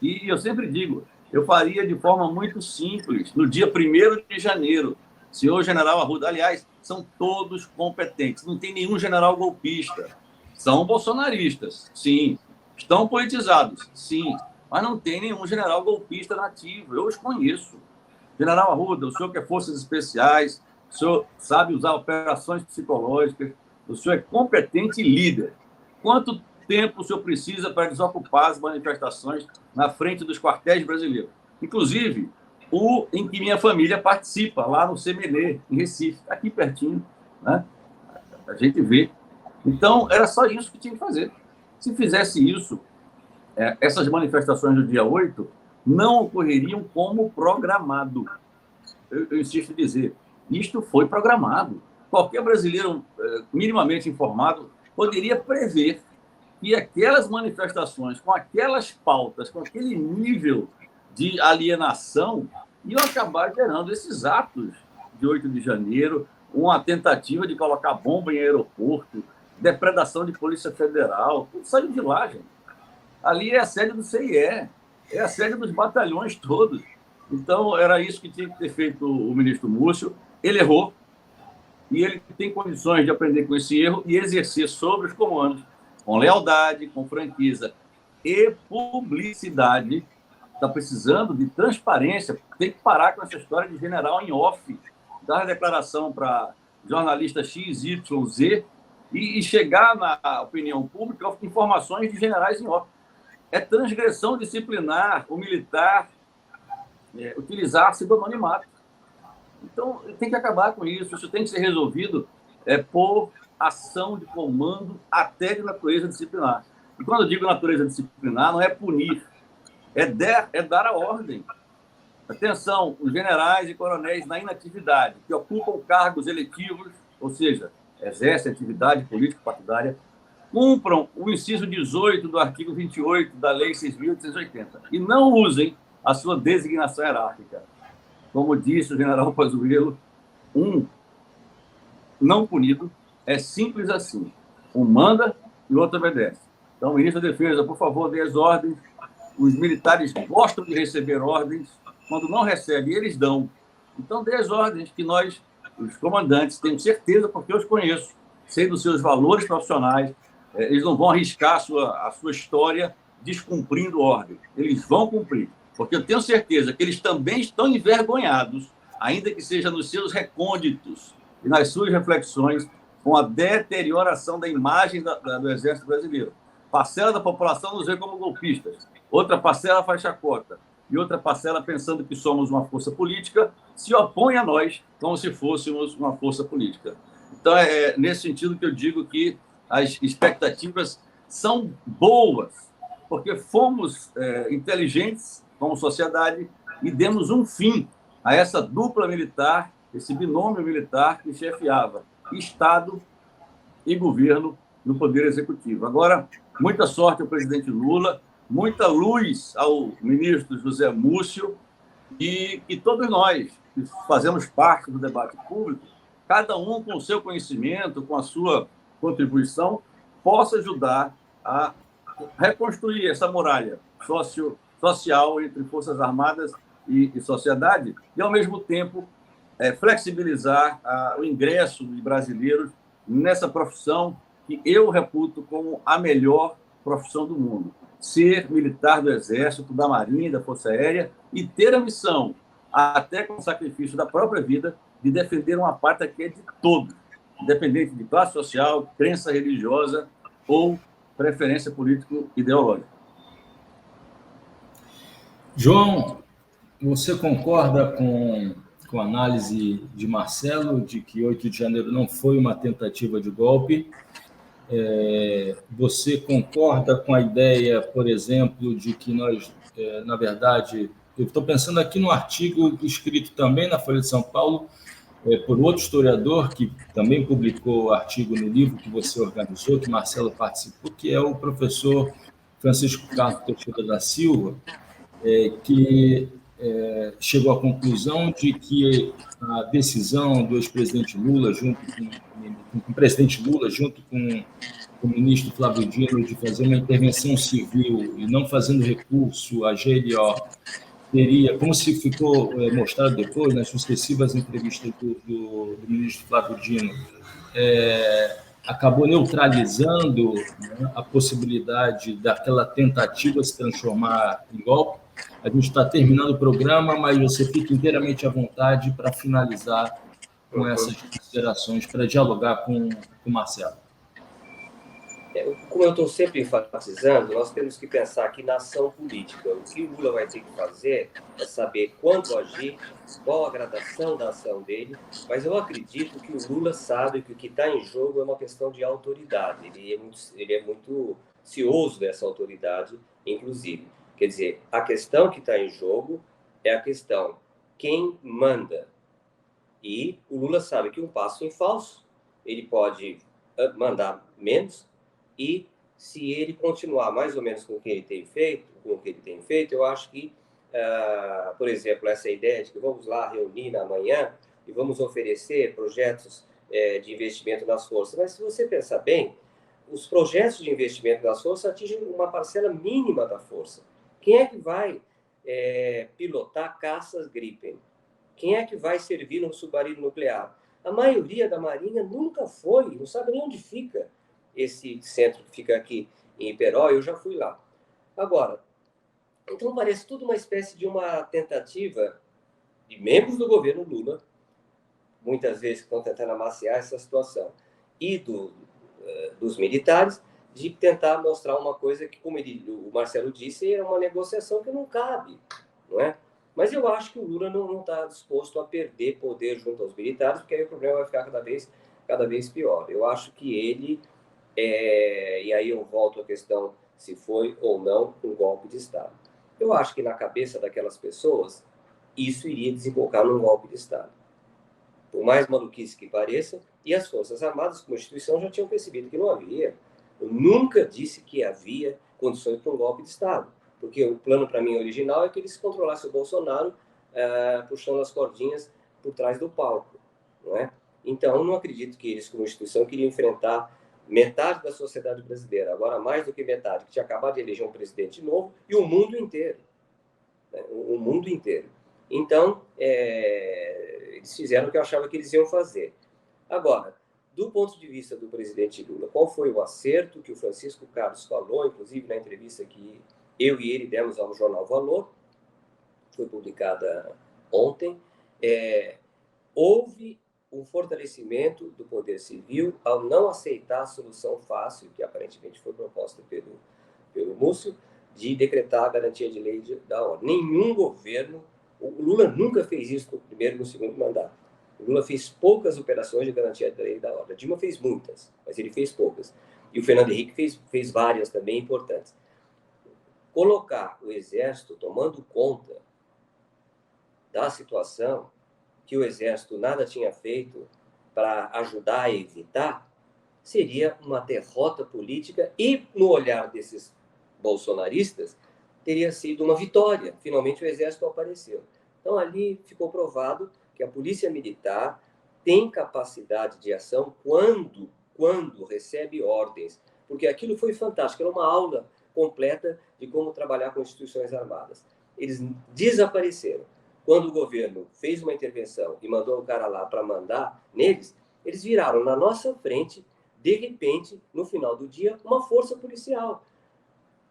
E eu sempre digo, eu faria de forma muito simples, no dia 1º de janeiro. Senhor general Arruda, aliás, são todos competentes, não tem nenhum general golpista. São bolsonaristas, sim. Estão politizados, sim. Mas não tem nenhum general golpista nativo. Eu os conheço. General Arruda, o senhor que é Forças Especiais, o senhor sabe usar operações psicológicas, o senhor é competente e líder. Quanto tempo o senhor precisa para desocupar as manifestações na frente dos quartéis brasileiros? Inclusive, o em que minha família participa, lá no Semenê, em Recife, aqui pertinho, né? A gente vê. Então, era só isso que tinha que fazer. Se fizesse isso, essas manifestações do dia 8 não ocorreriam como programado. Eu insisto em dizer, isto foi programado. Qualquer brasileiro minimamente informado poderia prever que aquelas manifestações, com aquelas pautas, com aquele nível de alienação, iam acabar gerando esses atos de 8 de janeiro, uma tentativa de colocar bomba em aeroporto, depredação de Polícia Federal, tudo saiu de lá, gente. Ali é a sede do CIE, é a sede dos batalhões todos. Então, era isso que tinha que ter feito o ministro Múcio. Ele errou, e ele tem condições de aprender com esse erro e exercer sobre os comandos, com lealdade, com franqueza e publicidade. Está precisando de transparência, tem que parar com essa história de general em off, dar declaração para jornalista XYZ e chegar na opinião pública informações de generais em off. É transgressão disciplinar o militar utilizar-se do anonimato. Então, tem que acabar com isso. Isso tem que ser resolvido por ação de comando até de natureza disciplinar. E quando eu digo natureza disciplinar, não é punir, é dar a ordem. Atenção, os generais e coronéis na inatividade, que ocupam cargos eletivos, ou seja, exercem atividade político-partidária, cumpram o inciso 18 do artigo 28 da Lei 6.880 e não usem a sua designação hierárquica. Como disse o general Pazuello, não punido é simples assim. Um manda e o outro obedece. Então, ministro da Defesa, por favor, dê as ordens. Os militares gostam de receber ordens. Quando não recebem, eles dão. Então, dê as ordens que nós, os comandantes, tenho certeza, porque eu os conheço, sei dos seus valores profissionais, eles não vão arriscar a sua história descumprindo ordem. Eles vão cumprir, porque eu tenho certeza que eles também estão envergonhados, ainda que seja nos seus recônditos e nas suas reflexões, com a deterioração da imagem do Exército Brasileiro. Parcela da população nos vê como golpistas, outra parcela faz chacota. e outra parcela, pensando que somos uma força política, se opõe a nós como se fôssemos uma força política. Então, é nesse sentido que eu digo que as expectativas são boas, porque fomos inteligentes como sociedade e demos um fim a essa dupla militar, esse binômio militar que chefiava Estado e governo no Poder Executivo. Agora, muita sorte ao presidente Lula, muita luz ao ministro José Múcio e todos nós que fazemos parte do debate público, cada um com o seu conhecimento, com a sua contribuição, possa ajudar a reconstruir essa muralha social entre Forças Armadas e sociedade e, ao mesmo tempo, flexibilizar o ingresso de brasileiros nessa profissão que eu reputo como a melhor profissão do mundo. Ser militar do Exército, da Marinha, da Força Aérea e ter a missão, até com o sacrifício da própria vida, de defender uma pátria que é de todos, independente de classe social, crença religiosa ou preferência político-ideológica. João, você concorda com a análise de Marcelo de que 8 de janeiro não foi uma tentativa de golpe? Você concorda com a ideia, por exemplo, de que nós, na verdade, eu estou pensando aqui no artigo escrito também na Folha de São Paulo, por outro historiador que também publicou artigo no livro que você organizou, que Marcelo participou, que é o professor Francisco Carlos Teixeira da Silva, que chegou à conclusão de que a decisão do ex-presidente Lula, junto com o presidente Lula, junto com o ministro Flávio Dino, de fazer uma intervenção civil e não fazendo recurso à GLO, teria, como se ficou mostrado depois nas sucessivas entrevistas do ministro Flávio Dino, acabou neutralizando, né, a possibilidade daquela tentativa se transformar em golpe. A gente está terminando o programa, mas você fica inteiramente à vontade para finalizar com essas considerações, para dialogar com o Marcelo. Como eu estou sempre enfatizando, nós temos que pensar aqui na ação política. O que o Lula vai ter que fazer é saber quando agir, qual a gradação da ação dele, mas eu acredito que o Lula sabe que o que está em jogo é uma questão de autoridade. Ele é muito cioso dessa autoridade, inclusive. Quer dizer, a questão que está em jogo é a questão quem manda. E o Lula sabe que um passo em falso, ele pode mandar menos. E se ele continuar mais ou menos com o que ele tem feito, eu acho que, por exemplo, essa ideia de que vamos lá reunir amanhã e vamos oferecer projetos de investimento nas forças. Mas se você pensar bem, os projetos de investimento nas forças atingem uma parcela mínima da força. Quem é que vai pilotar caças Gripen? Quem é que vai servir num submarino nuclear? A maioria da Marinha nunca foi, não sabe nem onde fica esse centro que fica aqui em Iperói. Eu já fui lá. Agora, então parece tudo uma espécie de uma tentativa de membros do governo Lula, muitas vezes que estão tentando amaciar essa situação, e dos militares, de tentar mostrar uma coisa que, como o Marcelo disse, é uma negociação que não cabe, não é? Mas eu acho que o Lula não está disposto a perder poder junto aos militares, porque aí o problema vai ficar cada vez pior. Eu acho que ele... e aí eu volto à questão se foi ou não um golpe de Estado. Eu acho que na cabeça daquelas pessoas, isso iria desembocar num golpe de Estado. Por mais maluquice que pareça, e as Forças Armadas, como instituição, já tinham percebido que não havia. Eu nunca disse que havia condições para um golpe de Estado, porque o plano, para mim, original é que eles controlassem o Bolsonaro puxando as cordinhas por trás do palco, não é? Então, eu não acredito que eles, como instituição, queriam enfrentar metade da sociedade brasileira, agora mais do que metade, que tinha acabado de eleger um presidente novo, e o mundo inteiro. Né? O mundo inteiro. Então, eles fizeram o que eu achava que eles iam fazer. Agora, do ponto de vista do presidente Lula, qual foi o acerto que o Francisco Carlos falou, inclusive na entrevista que eu e ele demos ao jornal Valor, foi publicada ontem, houve um fortalecimento do poder civil ao não aceitar a solução fácil, que aparentemente foi proposta pelo Múcio, de decretar a garantia de lei da ordem. Nenhum governo, o Lula nunca fez isso no primeiro e no segundo mandato. O Lula fez poucas operações de garantia da lei da ordem. A Dilma fez muitas, mas ele fez poucas. E o Fernando Henrique fez várias também importantes. Colocar o Exército tomando conta da situação que o Exército nada tinha feito para ajudar a evitar, seria uma derrota política e, no olhar desses bolsonaristas, teria sido uma vitória. Finalmente o Exército apareceu. Então, ali ficou provado que a Polícia Militar tem capacidade de ação quando recebe ordens, porque aquilo foi fantástico, era uma aula completa de como trabalhar com instituições armadas. Eles desapareceram. Quando o governo fez uma intervenção e mandou o cara lá para mandar neles, eles viraram na nossa frente, de repente, no final do dia, uma força policial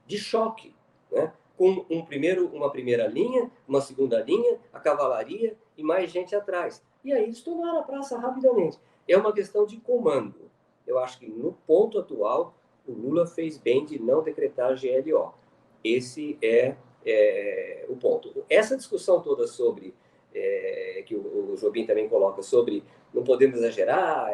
de choque, né? Com uma primeira linha, uma segunda linha, a cavalaria e mais gente atrás. E aí eles tomaram a praça rapidamente. É uma questão de comando. Eu acho que, no ponto atual, o Lula fez bem de não decretar GLO. Esse é o ponto. Essa discussão toda sobre, que o Jobim também coloca, sobre não podemos exagerar,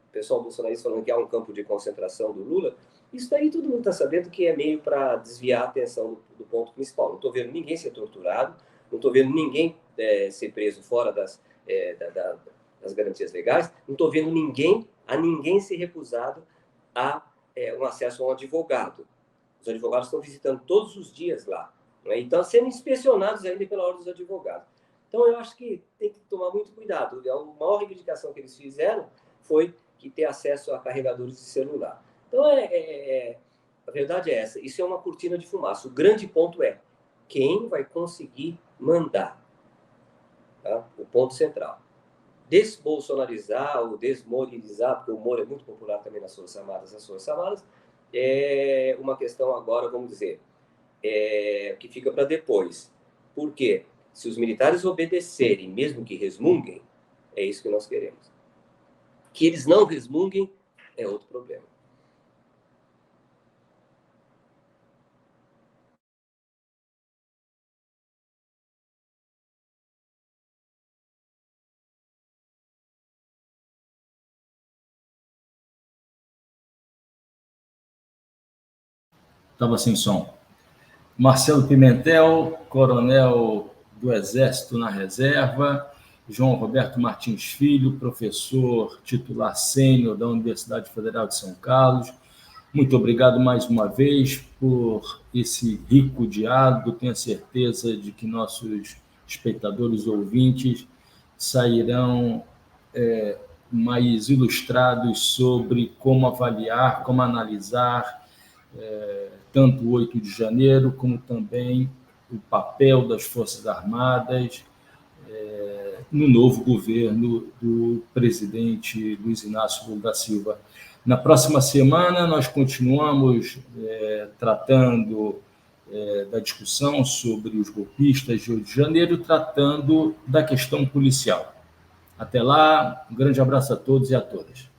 o pessoal bolsonarista falando que há um campo de concentração do Lula, isso daí todo mundo está sabendo que é meio para desviar a atenção do ponto principal. Não estou vendo ninguém ser torturado, não estou vendo ninguém ser preso fora das garantias legais, não estou vendo ninguém ser recusado a um acesso a um advogado. Os advogados estão visitando todos os dias lá, né? E estão sendo inspecionados ainda pela ordem dos advogados. Então, eu acho que tem que tomar muito cuidado. A maior reivindicação que eles fizeram foi que ter acesso a carregadores de celular. Então, a verdade é essa. Isso é uma cortina de fumaça. O grande ponto é quem vai conseguir mandar. Tá? O ponto central. Desbolsonarizar ou desmorilizar, porque o Moro é muito popular também nas Forças Armadas. As Forças Armadas é uma questão agora, vamos dizer, que fica para depois. Por quê? Se os militares obedecerem, mesmo que resmunguem, é isso que nós queremos. Que eles não resmunguem é outro problema. Estava sem som. Marcelo Pimentel, coronel do Exército na reserva. João Roberto Martins Filho, professor titular sênior da Universidade Federal de São Carlos. Muito obrigado mais uma vez por esse rico diálogo. Tenho a certeza de que nossos espectadores ouvintes sairão mais ilustrados sobre como avaliar, como analisar tanto o 8 de janeiro, como também o papel das Forças Armadas no novo governo do presidente Luiz Inácio Lula da Silva. Na próxima semana, nós continuamos tratando da discussão sobre os golpistas de 8 de janeiro, tratando da questão policial. Até lá, um grande abraço a todos e a todas.